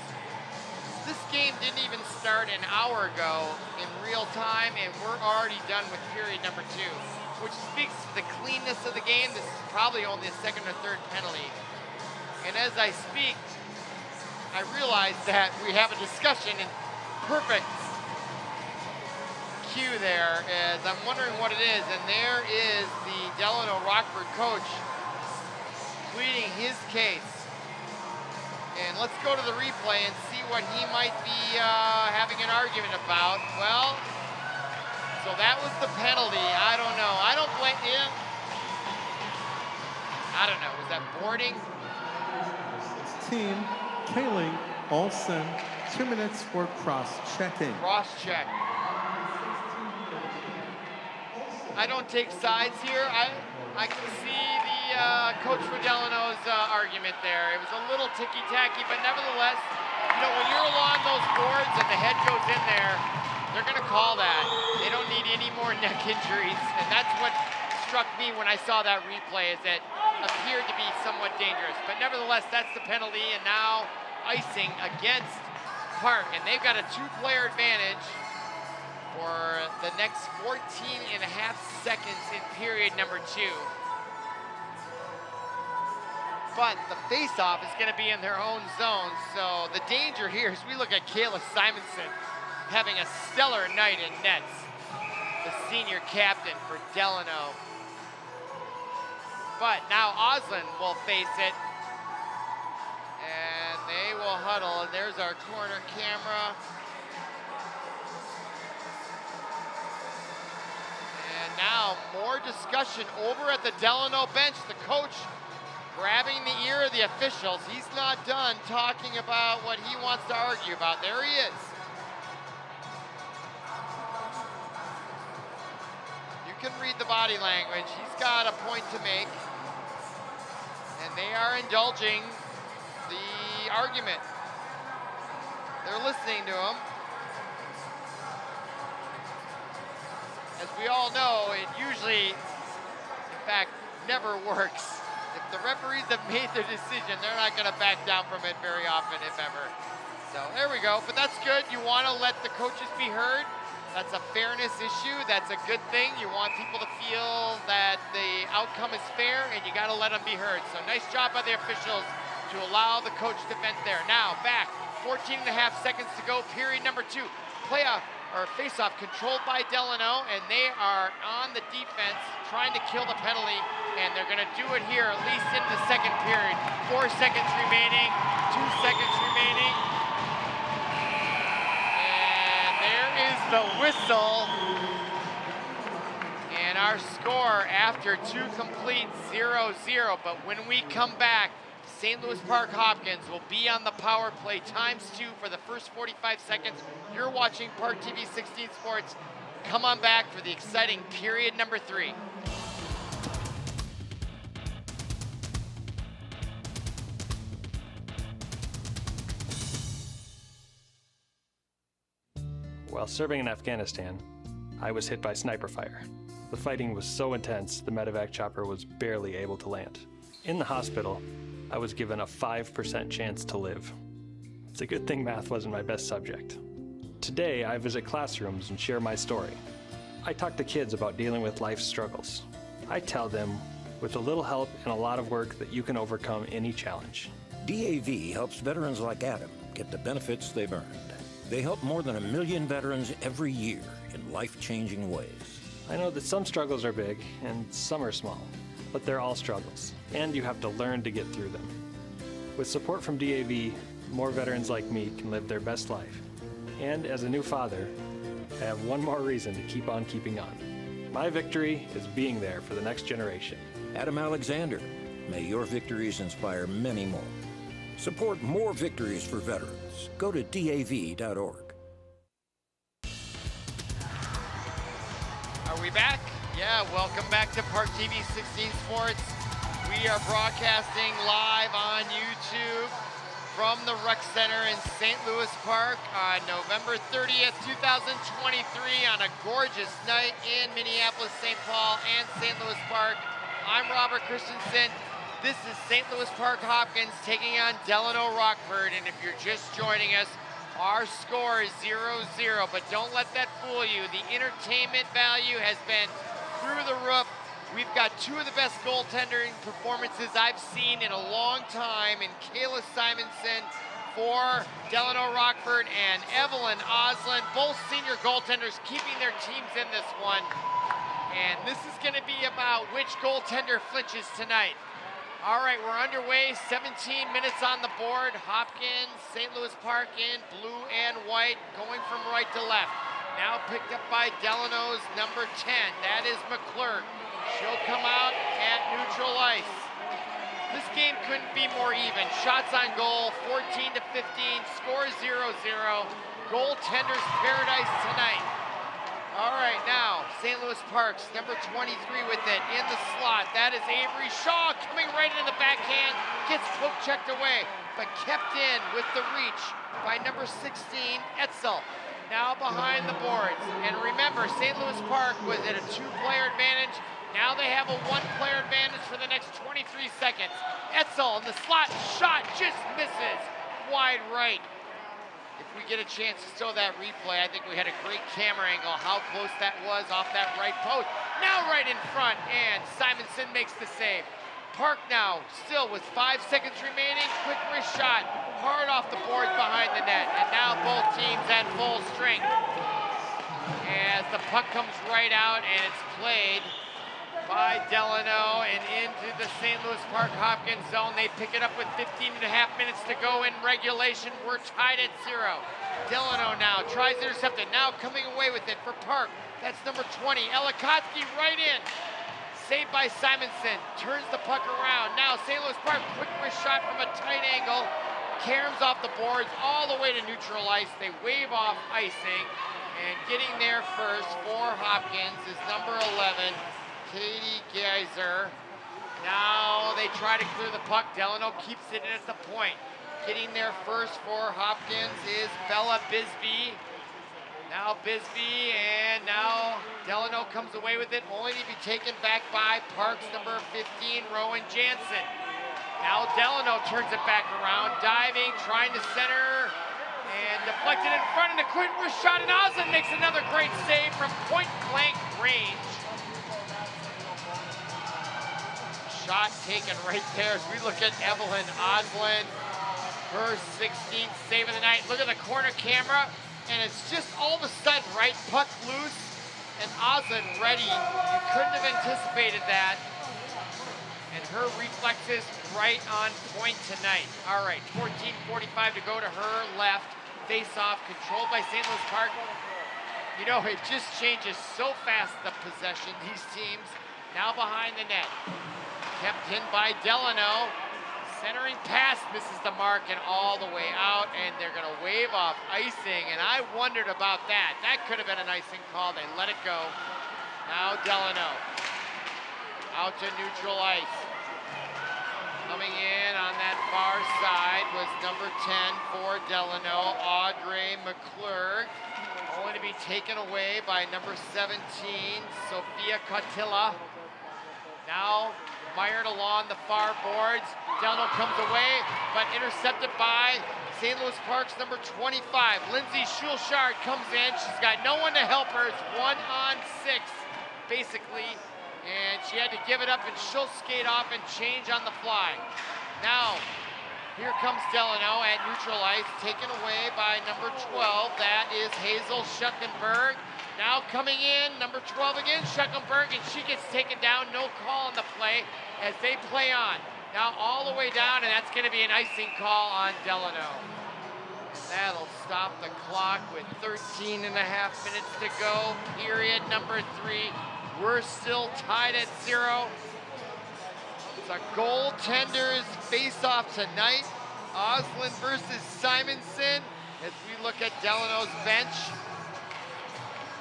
This game didn't even start an hour ago in real time, and we're already done with period number 2, which speaks to the cleanness of the game. This is probably only a second or third penalty. And as I speak, I realize that we have a discussion in perfect cue there, as I'm wondering what it is, and there is the Delano Rockford coach pleading his case. And let's go to the replay and see what he might be having an argument about. Well, so that was the penalty. I don't know. I don't blame him. I don't know. Was that boarding? Team, Kaylee Olsen, 2 minutes for cross-checking. Cross-check. I don't take sides here. I can see the coach for Delano's argument there. It was a little ticky-tacky, but nevertheless, you know, when you're along those boards and the head goes in there, they're going to call that. They don't need any more neck injuries, and that's what struck me when I saw that replay, is that appeared to be somewhat dangerous. But nevertheless, that's the penalty, and now icing against Park, and they've got a 2-player advantage for the next 14 and a half seconds in period number 2. But the face-off is going to be in their own zone, so the danger here is we look at Kayla Simonson having a stellar night in nets, the senior captain for Delano. But now Oslin will face it, and they will huddle, and there's our corner camera. And now more discussion over at the Delano bench. The coach grabbing the ear of the officials. He's not done talking about what he wants to argue about. There he is. You can read the body language. He's got a point to make. And they are indulging the argument. They're listening to him. As we all know, it usually, in fact, never works. If the referees have made their decision, they're not going to back down from it very often, if ever. So there we go, but that's good. You want to let the coaches be heard. That's a fairness issue. That's a good thing. You want people to feel that the outcome is fair, and you got to let them be heard. So nice job by the officials to allow the coach to vent there. Now back, 14 and a half seconds to go, period number 2. Playoff or face-off controlled by Delano, and they are on the defense trying to kill the penalty, and they're going to do it here at least in the second period. 4 seconds remaining, 2 seconds remaining, and there is the whistle. And our score after 2 complete 0-0. But when we come back, St. Louis Park Hopkins will be on the power play ×2 for the first 45 seconds. You're watching ParkTV 16 Sports. Come on back for the exciting period number 3. While serving in Afghanistan, I was hit by sniper fire. The fighting was so intense, the medevac chopper was barely able to land. In the hospital, I was given a 5% chance to live. It's a good thing math wasn't my best subject. Today, I visit classrooms and share my story. I talk to kids about dealing with life's struggles. I tell them, with a little help and a lot of work, that you can overcome any challenge. DAV helps veterans like Adam get the benefits they've earned. They help more than 1 million veterans every year in life-changing ways. I know that some struggles are big and some are small, but they're all struggles, and you have to learn to get through them. With support from DAV, more veterans like me can live their best life. And as a new father, I have one more reason to keep on keeping on. My victory is being there for the next generation. Adam Alexander, may your victories inspire many more. Support more victories for veterans. Go to DAV.org. Are we back? Yeah, welcome back to ParkTV 16 Sports. We are broadcasting live on YouTube from the Rec Center in St. Louis Park on November 30th, 2023 on a gorgeous night in Minneapolis, St. Paul, and St. Louis Park. I'm Robert Christensen. This is St. Louis Park Hopkins taking on Delano Rockford, and if you're just joining us, our score is 0-0, but don't let that fool you. The entertainment value has been through the roof. We've got 2 of the best goaltending performances I've seen in a long time in Kayla Simonson for Delano Rockford and Evelyn Oslin, both senior goaltenders keeping their teams in this one. And this is going to be about which goaltender flinches tonight. All right, we're underway, 17 minutes on the board. Hopkins, St. Louis Park in blue and white, going from right to left. Now picked up by Delano's number 10, that is McClurg. She'll come out at neutral ice. This game couldn't be more even. Shots on goal, 14-15, score 0-0. Goaltender's paradise tonight. All right, now, St. Louis Parks, number 23 with it in the slot. That is Avery Shaw coming right into the backhand, gets poke checked away, but kept in with the reach by number 16, Etzel. Now behind the boards. And remember, St. Louis Park was at a 2-player advantage. Now they have a 1-player advantage for the next 23 seconds. Etzel in the slot, shot just misses, wide right. If we get a chance to show that replay, I think we had a great camera angle, how close that was off that right post. Now right in front, and Simonson makes the save. Park now, still with 5 seconds remaining, quick wrist shot, hard off the boards behind the net, and now both teams at full strength. As the puck comes right out, and it's played by Delano and into the St. Louis Park Hopkins zone. They pick it up with 15.5 minutes to go in regulation. We're tied at 0. Delano now tries to intercept it. Now coming away with it for Park. That's number 20. Elikotsky right in. Saved by Simonson. Turns the puck around. Now St. Louis Park, quick wrist shot from a tight angle. Caroms off the boards all the way to neutral ice. They wave off icing. And getting there first for Hopkins is number 11. Katie Geiser. Now they try to clear the puck. Delano keeps it in at the point. Getting there first for Hopkins is Bella Bisbee. Now Bisbee, and now Delano comes away with it, only to be taken back by Parks number 15, Rowan Jansen. Now Delano turns it back around, diving, trying to center, and deflected in front, and a quick wrist shot, and Oslin makes another great save from point-blank range. Shot taken right there as we look at Evelyn Oslin, her 16th save of the night. Look at the corner camera, and it's just all of a sudden, right, puck loose, and Oslin ready. You couldn't have anticipated that. And her reflexes right on point tonight. All right, 14:45 to go to her left. Face-off controlled by St. Louis Park. You know, it just changes so fast, the possession. These teams now behind the net. Kept in by Delano. Centering pass misses the mark and all the way out, and they're going to wave off icing, and I wondered about that. That could have been an icing call. They let it go. Now Delano out to neutral ice. Coming in on that far side was number 10 for Delano, Audrey McClurg. Only to be taken away by number 17, Sophia Cotilla. Now mired along the far boards. Delano comes away, but intercepted by St. Louis Park's number 25. Lindsay Schulchard comes in. She's got no one to help her. It's 1-on-6, basically. And she had to give it up, and she'll skate off and change on the fly. Now, here comes Delano at neutral ice, taken away by number 12. That is Hazel Schuckenberg. Now coming in, number 12 again, Schuckenberg, and she gets taken down. No call on the play as they play on. Now all the way down, and that's going to be an icing call on Delano. That'll stop the clock with 13 and a half minutes to go. Period number 3. We're still tied at 0. It's a goaltenders face-off tonight. Oslin versus Simonson. As we look at Delano's bench,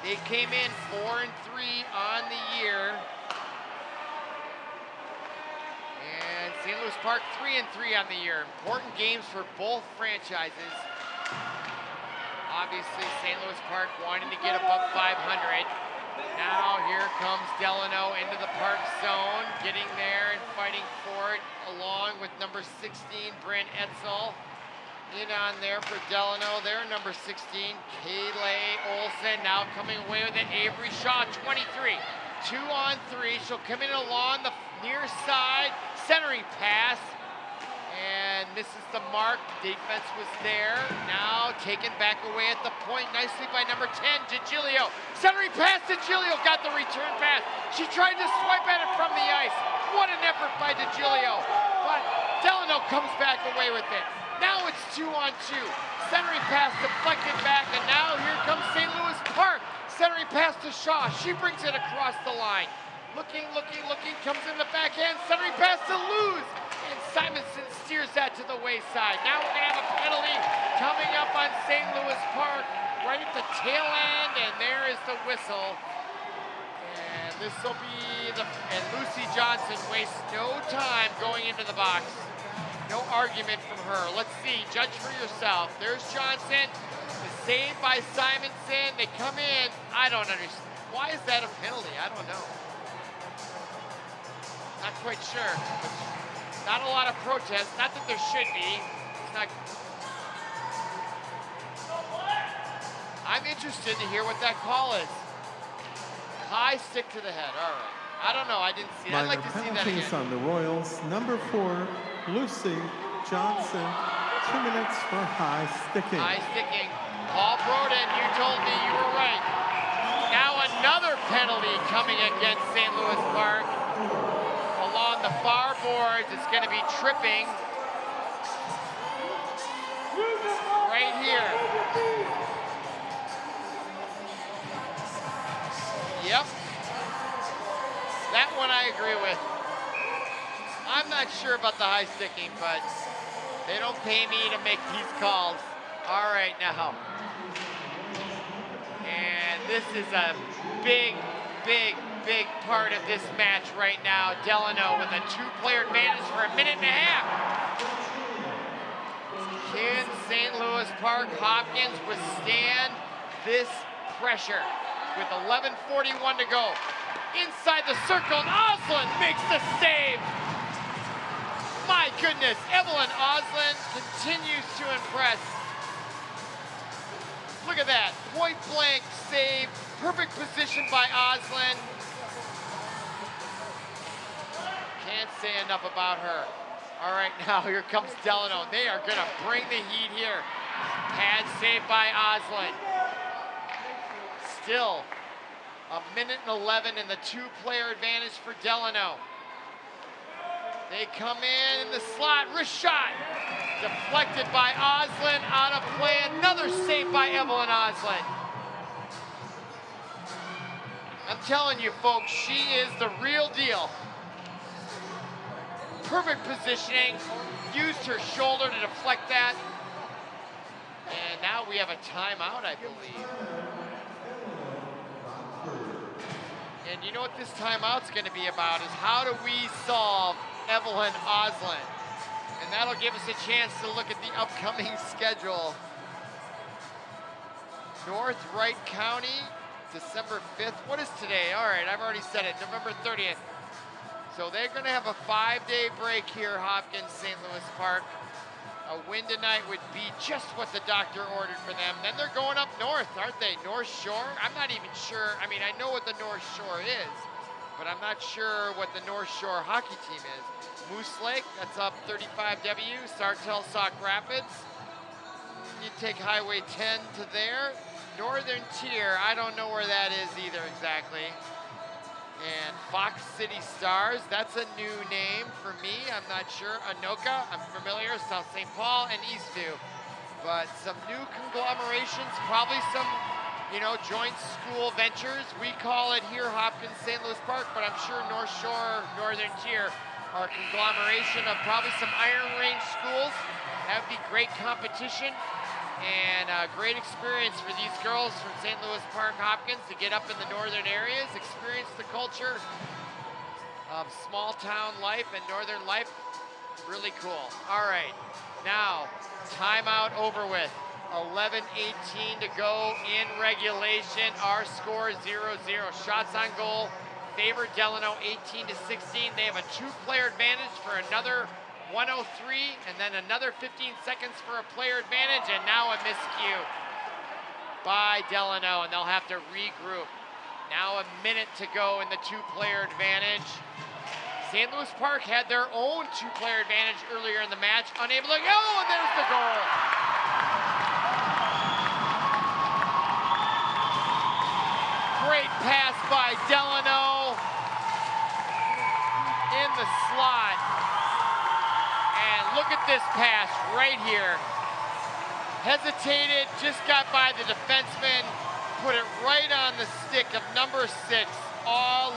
they came in 4-3 on the year. And St. Louis Park 3-3 on the year. Important games for both franchises. Obviously, St. Louis Park wanting to get above 500. Now here comes Delano into the Park zone, getting there and fighting for it, along with number 16, Bryn Etzel. In on there for Delano, their number 16, Kayleigh Olsen, now coming away with it. Avery Shaw, 23, 2-on-3. She'll come in along the near side, centering pass, and misses the mark. Defense was there. Now taken back away at the point nicely by number 10, DiGilio. Centering pass, DiGilio got the return pass. She tried to swipe at it from the ice. What an effort by DiGilio. But Delano comes back away with it. Now it's 2-on-2. Centering pass deflected back, and now here comes St. Louis Park. Centering pass to Shaw. She brings it across the line. Looking, comes in the backhand. Centering pass to Luz. And Simonson steers that to the wayside. Now we're going to have a penalty coming up on St. Louis Park right at the tail end, and there is the whistle. And this will be and Lucy Johnson wastes no time going into the box. No argument from her. Let's see, judge for yourself. There's Johnson, the save by Simonson. They come in. I don't understand. Why is that a penalty? I don't know. Not quite sure. Not a lot of protest. Not that there should be. It's not. I'm interested to hear what that call is. High stick to the head. All right. I don't know. I didn't see it. I'd like to see that again. Penalties on the Royals. Number 4, Lucy Johnson. 2 minutes for high sticking. High sticking. Paul Broden, you told me you were right. Now another penalty coming against St. Louis Park. Along the far boards, it's going to be tripping. Right here. Yep. That one I agree with. I'm not sure about the high sticking, but they don't pay me to make these calls. All right, now. And this is a big part of this match right now. Delano with a 2-player advantage for a minute and a half. Can St. Louis Park Hopkins withstand this pressure with 11:41 to go? Inside the circle, and Oslin makes the save. My goodness, Evelyn Oslin continues to impress. Look at that, point blank save, perfect position by Oslin. Can't say enough about her. All right, now here comes Delano. They are gonna bring the heat here. Pad save by Oslin. Still, 1:11 and the 2-player advantage for Delano. They come in the slot, wrist shot. Deflected by Oslin, out of play. Another save by Evelyn Oslin. I'm telling you, folks, she is the real deal. Perfect positioning, used her shoulder to deflect that. And now we have a timeout, I believe. And you know what this timeout's gonna be about is how do we solve Evelyn Oslin? And that'll give us a chance to look at the upcoming schedule. North Wright County, December 5th. What is today? All right, I've already said it, November 30th. So they're gonna have a 5-day break here, Hopkins, St. Louis Park. A win tonight would be just what the doctor ordered for them. Then they're going up north, aren't they? North Shore? I'm not even sure. I mean, I know what the North Shore is, but I'm not sure what the North Shore hockey team is. Moose Lake, that's up 35W. Sartell Sauk Rapids. You take Highway 10 to there. Northern Tier, I don't know where that is either exactly. And Fox City Stars, that's a new name for me. I'm not sure. Anoka, I'm familiar. South St. Paul and Eastview. But some new conglomerations, probably some, joint school ventures. We call it here Hopkins, St. Louis Park, but I'm sure North Shore, Northern Tier are a conglomeration of probably some Iron Range schools. That would be great competition. And a great experience for these girls from St. Louis Park Hopkins to get up in the northern areas, experience the culture of small town life and northern life. Really cool. All right, now timeout over with. 11:18 to go in regulation. Our score is 0-0. Shots on goal favor Delano 18-16. They have a 2-player advantage for another 103, and then another 15 seconds for a player advantage, and now a miscue by Delano, and they'll have to regroup. Now a minute to go in the 2-player advantage. St. Louis Park had their own 2-player advantage earlier in the match, unable to go, and there's the goal. Great pass by Delano in the slot. And look at this pass right here. Hesitated, just got by the defenseman, put it right on the stick of number 6,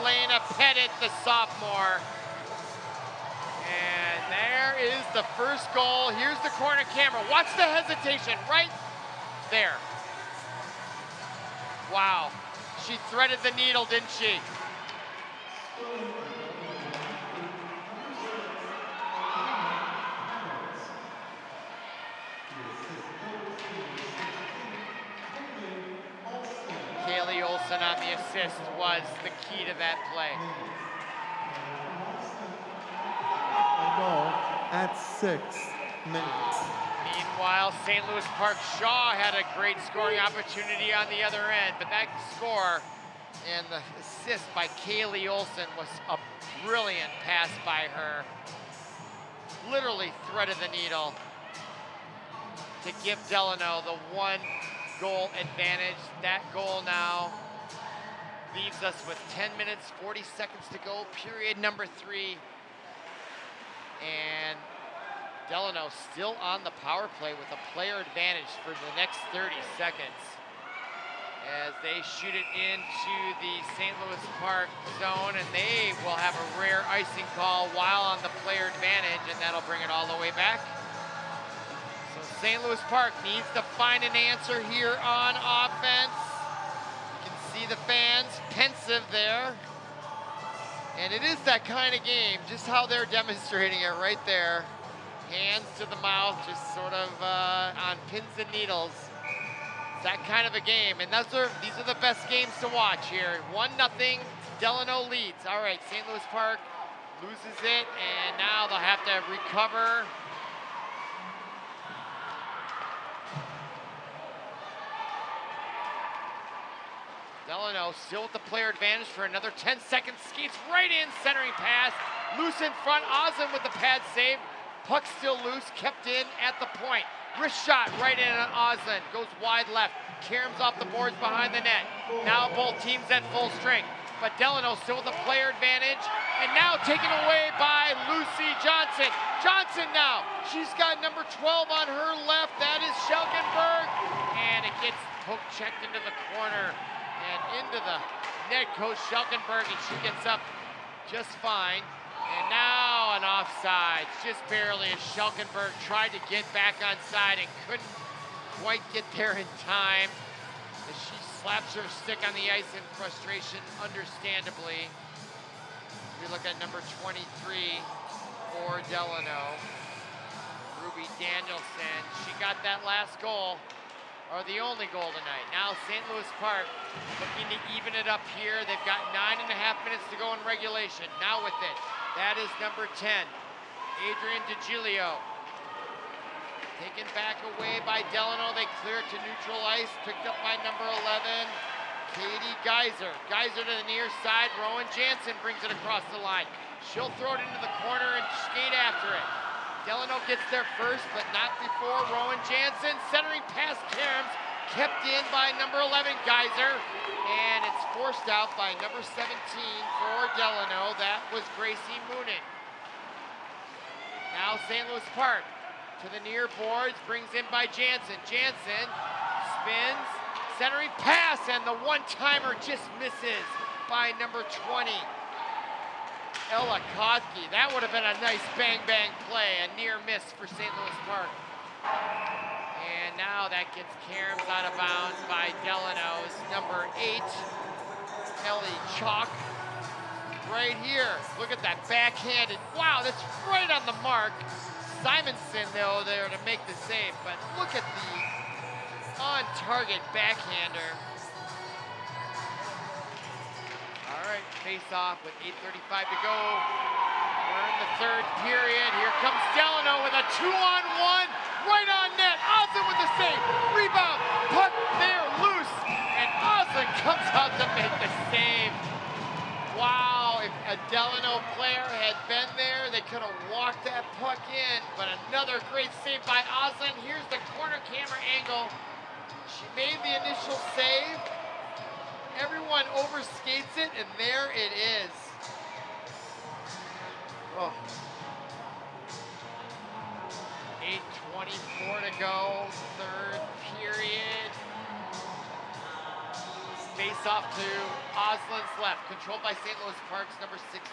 Lena Pettit, the sophomore. And there is the first goal. Here's the corner camera. Watch the hesitation right there. Wow, she threaded the needle, didn't she? On the assist was the key to that play. A goal at 6 minutes. Meanwhile, St. Louis Park Shaw had a great scoring opportunity on the other end, but that score and the assist by Kaylee Olson was a brilliant pass by her. Literally threaded the needle to give Delano the 1-goal advantage. That goal now leaves us with 10 minutes, 40 seconds to go, period number 3. And Delano still on the power play with a player advantage for the next 30 seconds as they shoot it into the St. Louis Park zone, and they will have a rare icing call while on the player advantage, and that'll bring it all the way back. So St. Louis Park needs to find an answer here on offense. See the fans pensive there. And it is that kind of game, just how they're demonstrating it right there. Hands to the mouth, just sort of on pins and needles. It's that kind of a game, and these are the best games to watch here. 1-0, Delano leads. All right, St. Louis Park loses it, and now they'll have to recover. Delano still with the player advantage for another 10 seconds. Skates right in, centering pass. Loose in front, Oslin with the pad save. Puck still loose, kept in at the point. Wrist shot right in on Oslin. Goes wide left. Caroms off the boards behind the net. Now both teams at full strength. But Delano still with the player advantage. And now taken away by Lucy Johnson. Johnson now. She's got number 12 on her left. That is Schelkenberg. And it gets poke checked into the corner and into the head coach Schelkenberg, and she gets up just fine. And now an offside, just barely, as Schelkenberg tried to get back on side and couldn't quite get there in time, as she slaps her stick on the ice in frustration, understandably. We look at number 23 for Delano, Ruby Danielson. She got that last goal, or the only goal tonight. Now St. Louis Park looking to even it up here. They've got 9.5 minutes to go in regulation. Now with it, that is number 10, Adrian DeGilio. Taken back away by Delano. They clear it to neutral ice. Picked up by number 11, Katie Geyser. Geyser to the near side. Rowan Jansen brings it across the line. She'll throw it into the corner and skate after it. Delano gets there first, but not before Rowan Jansen. Centering past Kerms, kept in by number 11, Geyser. And it's forced out by number 17 for Delano. That was Gracie Moonen. Now St. Louis Park to the near boards, brings in by Jansen. Jansen spins, centering pass, and the one-timer just misses by number 20, Ella Kotke. That would have been a nice bang-bang play, a near miss for St. Louis Park. And now that gets Kerms out of bounds by Delano's number 8, Ellie Chalk. Right here, look at that backhanded. Wow, that's right on the mark. Simonson, though, there to make the save, but look at the on-target backhander. All right, face-off with 8:35 to go. We're in the third period. Here comes Delano with a 2-on-1, right on net. Oslin with the save. Rebound, puck there, loose, and Oslin comes out to make the save. Wow, if a Delano player had been there, they could have walked that puck in, but another great save by Oslin. Here's the corner camera angle. She made the initial save. Everyone overskates it, and there it is. Oh. 8:24 to go, third period. Face off to Oslin's left, controlled by St. Louis Park's number 16.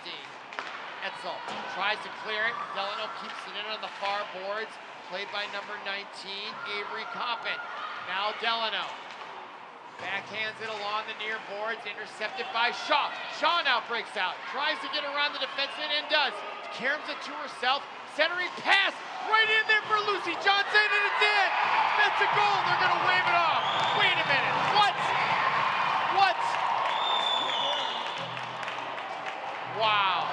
Etzel tries to clear it. Delano keeps it in on the far boards, played by number 19, Avery Coppin. Now Delano backhands it along the near boards, intercepted by Shaw. Shaw now breaks out, tries to get around the defenseman and does. Kerms it to herself, centering pass, right in there for Lucy Johnson, and it's in! That's a goal, they're gonna wave it off. Wait a minute, what? What? Wow.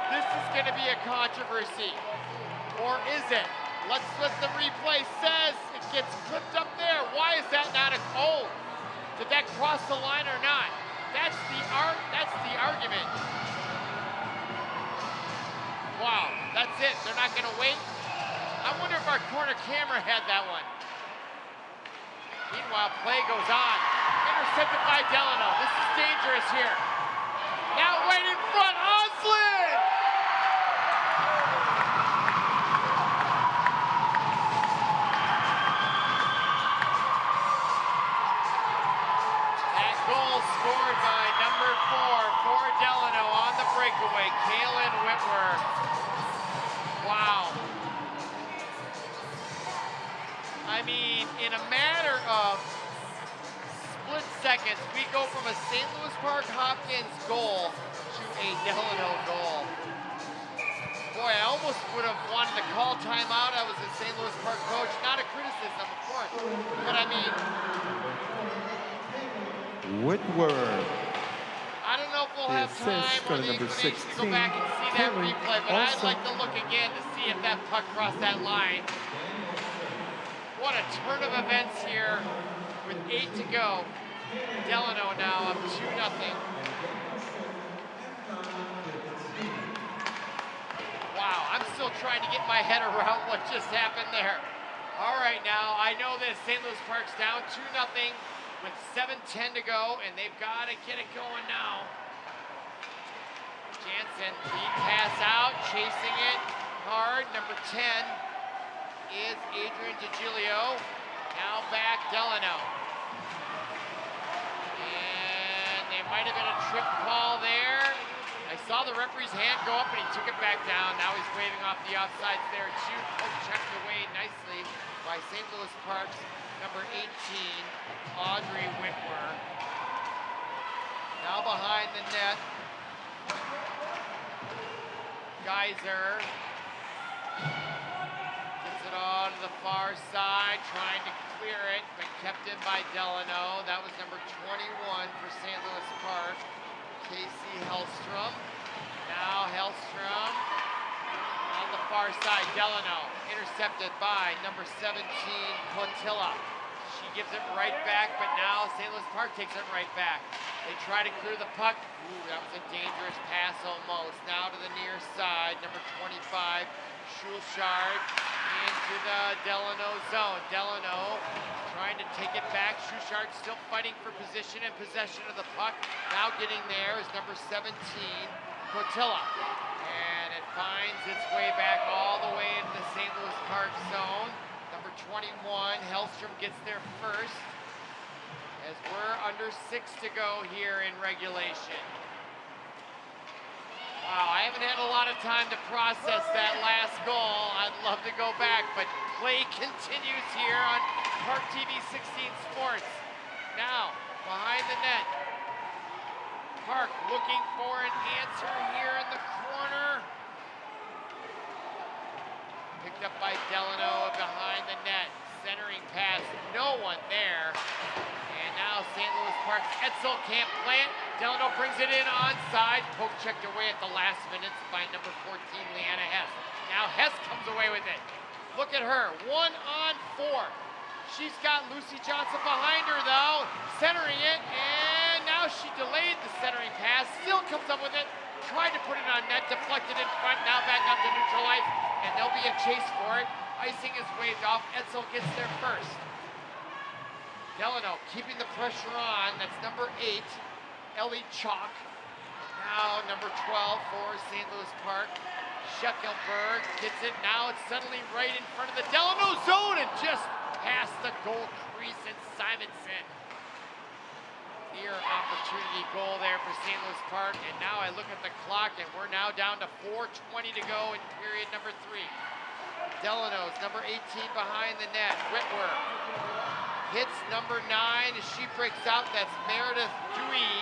This is going to be a controversy. Or is it? Let's what the replay says. It gets clipped up there. Why is that not a goal? Did that cross the line or not? That's the argument. Wow, that's it. They're not going to wait. I wonder if our corner camera had that one. Meanwhile, play goes on. Intercepted by Delano. This is dangerous here. Now right in front, Oslin! That goal scored by number 4 for Delano on the breakaway, Kaylin Whitworth. Wow. I mean, in a matter of split seconds, we go from a St. Louis Park Hopkins goal to a Delano goal. Boy, I almost would have wanted to call timeout. I was a St. Louis Park coach. Not a criticism, of course. But I mean, Whitworth. I don't know if we'll have time or the inclination to go back and see that replay, but I'd like to look again to see if that puck crossed that line. What a turn of events here with 8 to go. Delano now up 2-0. Wow, I'm still trying to get my head around what just happened there. All right, now I know that St. Louis Park's down 2-0 with 7:10 to go, and they've got to get it going now. Jansen, lead pass out, chasing it hard. Number 10 is Adrian Digilio. Now back Delano. And they it might have been a trip call there. I saw the referee's hand go up and he took it back down. Now he's waving off the offsides there too. Checked away nicely by St. Louis Park's number 18, Audrey Whitwer. Now behind the net, Geyser gets it on to the far side, trying to clear it, but kept in by Delano. That was number 21 for St. Louis Park, Casey Hellstrom. Now Hellstrom on the far side. Delano intercepted by number 17, Cotilla. She gives it right back, but now St. Louis Park takes it right back. They try to clear the puck. Ooh, that was a dangerous pass almost. Now to the near side, number 25, Schulchard into the Delano zone. Delano trying to take it back. Schulchard still fighting for position and possession of the puck. Now getting there is number 17, Cotilla. And it finds its way back all the way into the St. Louis Park zone. Number 21, Hellstrom gets there first, as we're under 6 to go here in regulation. Wow, I haven't had a lot of time to process that last goal. I'd love to go back, but play continues here on ParkTV 16 Sports. Now, behind the net, Park looking for an answer here in the corner. Picked up by Delano behind the net. Centering pass, no one there. And now St. Louis Park's Etzel can't play it. Delano brings it in onside. Poke checked away at the last minutes by number 14, Leanna Hess. Now Hess comes away with it. Look at her, 1-on-4. She's got Lucy Johnson behind her though, centering it, and now she delayed the centering pass, still comes up with it, tried to put it on net, deflected in front, now back up to neutral ice, and there'll be a chase for it. Icing is waved off, Etzel gets there first. Delano keeping the pressure on, that's number 8, Ellie Chalk. Now number 12 for St. Louis Park, Scheckelberg gets it, now it's suddenly right in front of the Delano zone and just past the goal crease and Simonson. Near opportunity goal there for St. Louis Park, and now I look at the clock and we're now down to 4:20 to go in period number 3. Delano's number 18 behind the net, Whitwer hits number 9 as she breaks out, that's Meredith Dewey,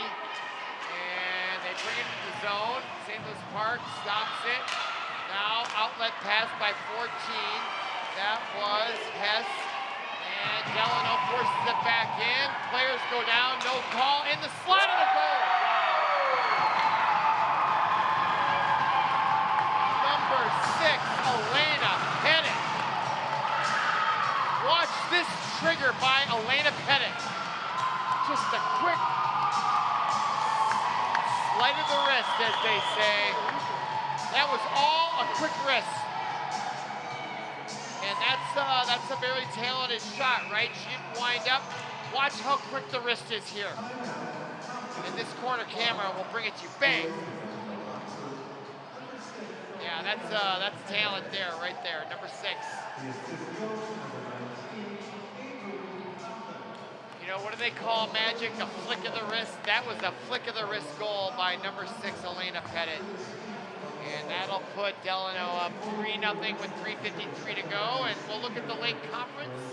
and they bring it into the zone. St. Louis Park stops it. Now outlet pass by 14, that was Hess, and Delano forces it back in. Players go down, no call, in the slot of the goal. Number 6, Elena Pettit. Watch this trigger by Elena Pettit. Just a quick slight of the wrist, as they say. That was all a quick wrist. And that's a very talented shot, right? She didn't wind up. Watch how quick the wrist is here. And this corner camera will bring it to you. Bang! Yeah, that's talent there, right there. Number 6. You know, what do they call magic? The flick of the wrist? That was a flick of the wrist goal by number 6, Elena Pettit. And that'll put Delano up 3-0 with 3:53 to go. And we'll look at the Lake Conference.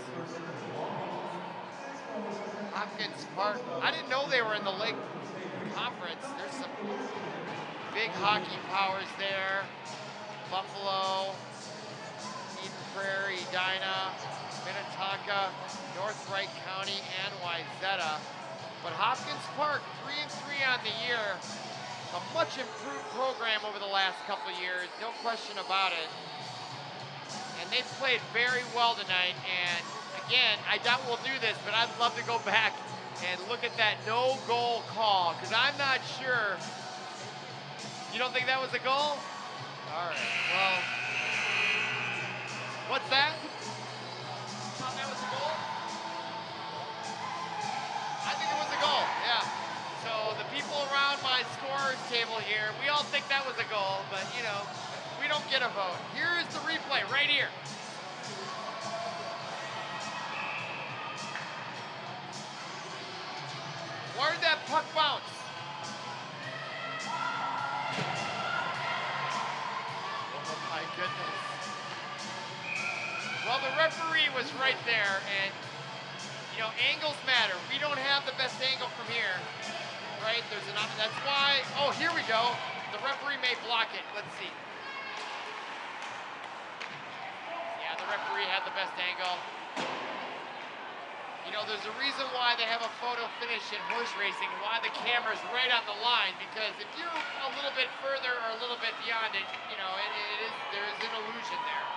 Hopkins Park. I didn't know they were in the Lake Conference. There's some big hockey powers there. Buffalo, Eden Prairie, Edina, Minnetonka, North Wright County, and Wayzata. But Hopkins Park, 3-3 on the year. A much improved program over the last couple of years, no question about it. And they played very well tonight. And again, I doubt we'll do this, but I'd love to go back and look at that no goal call, because I'm not sure. You don't think that was a goal? All right, well, what's that? You thought that was a goal? I think it was a goal, yeah. So the people around my scorer's table here, we all think that was a goal, but you know, we don't get a vote. Here is the replay right here. Where did that puck bounce? Well, the referee was right there, and you know, angles matter. We don't have the best angle from here, right? That's why. Oh, here we go. The referee may block it. Let's see. Yeah, the referee had the best angle. You know, there's a reason why they have a photo finish in horse racing, why the camera's right on the line, because if you're a little bit further or a little bit beyond it, you know, there is an illusion there.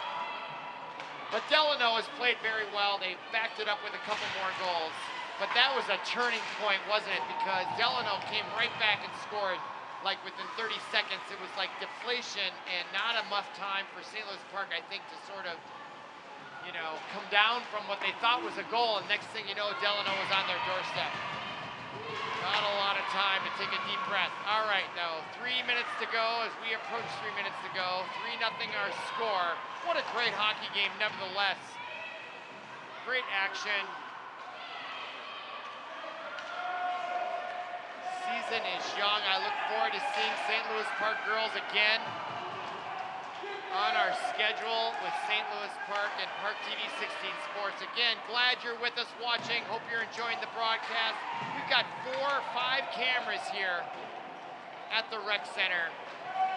But Delano has played very well. They backed it up with a couple more goals. But that was a turning point, wasn't it? Because Delano came right back and scored like within 30 seconds. It was like deflation and not enough time for St. Louis Park, I think, to sort of, you know, come down from what they thought was a goal. And next thing you know, Delano was on their doorstep. Not a lot of time to take a deep breath. All right, now 3 minutes to go as we approach 3 minutes to go. 3-0 our score. What a great hockey game, nevertheless. Great action. Season is young. I look forward to seeing St. Louis Park girls again on our schedule with St. Louis Park and ParkTV 16 Sports. Again, glad you're with us watching. Hope you're enjoying the broadcast. We've got 4 or 5 cameras here at the rec center.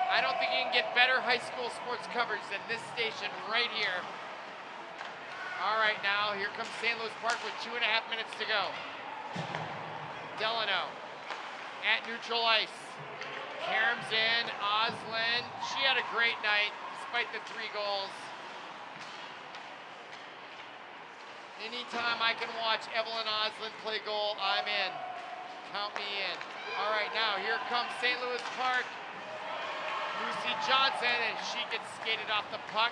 I don't think you can get better high school sports coverage than this station right here. All right, now here comes St. Louis Park with 2.5 minutes to go. Delano at neutral ice. Karam's in, Oslin. She had a great night despite the 3 goals. Anytime I can watch Evelyn Oslin play goal, I'm in. Count me in. All right, now here comes St. Louis Park. Lucy Johnson, and she gets skated off the puck.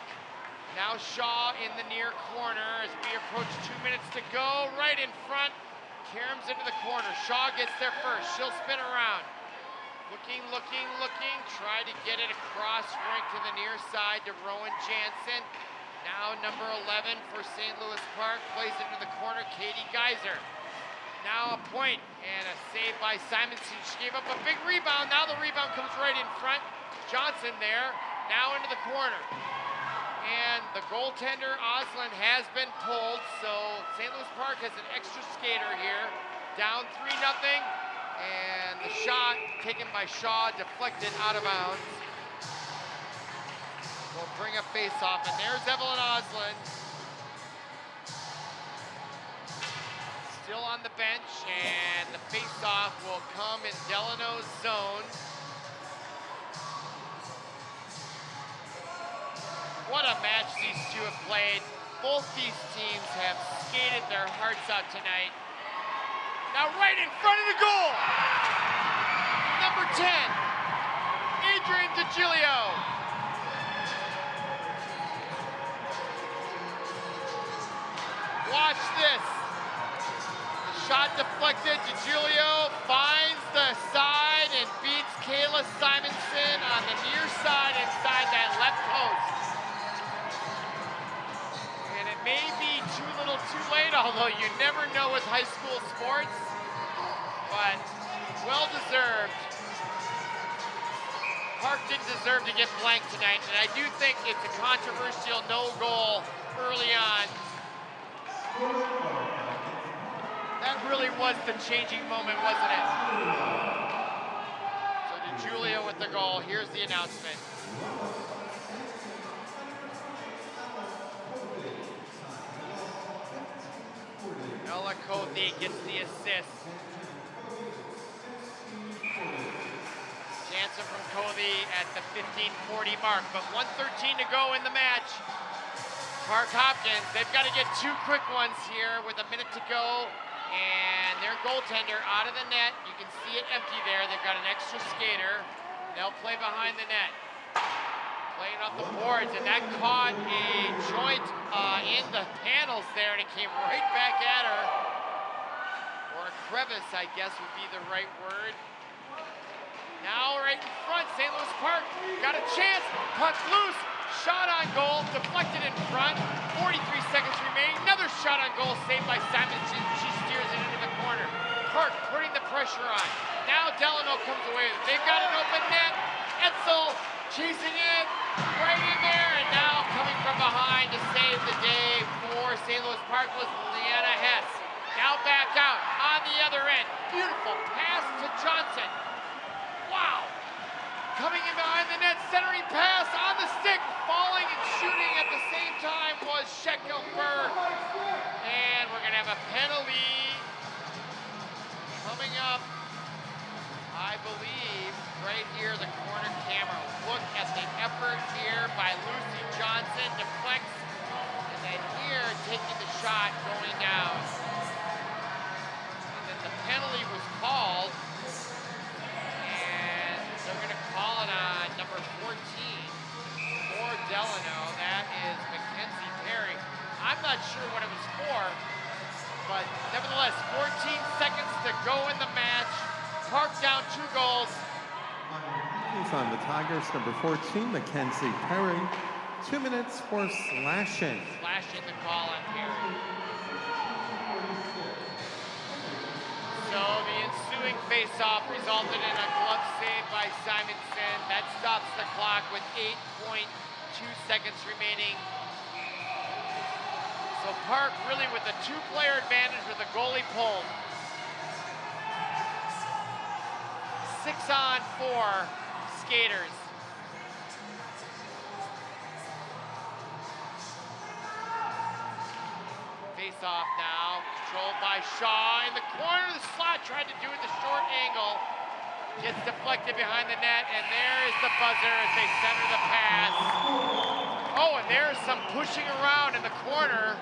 Now Shaw in the near corner as we approach 2 minutes to go. Right in front. Karam's into the corner. Shaw gets there first. She'll spin around. Looking. Try to get it across rink to the near side to Rowan Jansen. Now number 11 for St. Louis Park. Plays into the corner, Katie Geiser. Now a point and a save by Simonson. She gave up a big rebound. Now the rebound comes right in front. Johnson there. Now into the corner. And the goaltender, Oslin, has been pulled. So St. Louis Park has an extra skater here. Down 3-0. And the shot taken by Shaw, deflected out of bounds. We'll bring a face-off, and there's Evelyn Oslin. Still on the bench, and the face-off will come in Delano's zone. What a match these two have played. Both these teams have skated their hearts out tonight. Now right in front of the goal, number 10, Adrian DeGilio. Watch this. The shot deflected, DeGilio finds the side and beats Kayla Simonson on the near side inside that left post. And it may be too little too late, although you never know with high school sports. But well deserved. Park didn't deserve to get blanked tonight, and I do think it's a controversial no goal early on. That really was the changing moment, wasn't it? So DeGilio with the goal. Here's the announcement. Ella Cothe gets the assist. Jansen from Cothe at the 15:40 mark, but 1:13 to go in the match. Park Hopkins, they've got to get 2 quick ones here with a minute to go, and their goaltender out of the net. You can see it empty there. They've got an extra skater. They'll play behind the net. Playing off the boards, and that caught a joint in the panels there, and it came right back at her. Or a crevice, I guess would be the right word. Now right in front, St. Louis Park got a chance, puck loose, shot on goal, deflected in front, 43 seconds remaining, another shot on goal saved by Simonson. She steers it into the corner. Park putting the pressure on. Now Delano comes away. They've got an open net. Etzel chasing it, right in there, and now coming from behind to save the day for St. Louis Park was Leanna Hess. Now back out on the other end. Beautiful pass to Johnson. Wow. Coming in behind the net, centering pass on the stick. Falling and shooting at the same time was Shekelfer. And we're going to have a penalty coming up, I believe, right here, the corner camera. Look at the effort here by Lucy Johnson. Deflects. And then here, taking the shot, going down. And then the penalty was called. And they're going to call it on number 14 for Delano. That is Mackenzie Perry. I'm not sure what it was for, but nevertheless, 14 seconds to go in the match. Park down 2 goals. He's on the Tigers, number 14, Mackenzie Perry. 2 minutes for slashing. Slashing the call on Perry. So the ensuing face-off resulted in a glove save by Simonson. That stops the clock with 8.2 seconds remaining. So Park really with a 2-player advantage with the goalie pulled. 6-on-4 skaters. Face off now, controlled by Shaw in the corner of the slot, tried to do it the short angle. Gets deflected behind the net, and there is the buzzer as they center the pass. Oh, and there's some pushing around in the corner.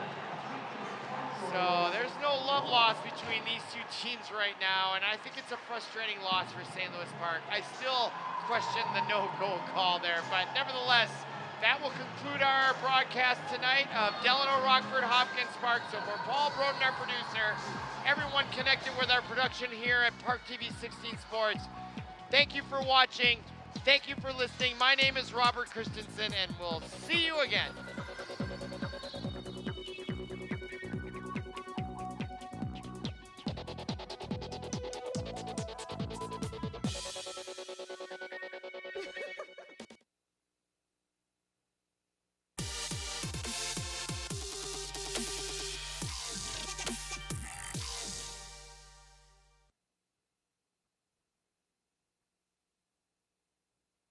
So there's no love lost between these two teams right now, and I think it's a frustrating loss for St. Louis Park. I still question the no-goal call there, but nevertheless, that will conclude our broadcast tonight of Delano Rockford Hopkins Park. So for Paul Broden, our producer, everyone connected with our production here at ParkTV 16 Sports, thank you for watching. Thank you for listening. My name is Robert Christensen, and we'll see you again.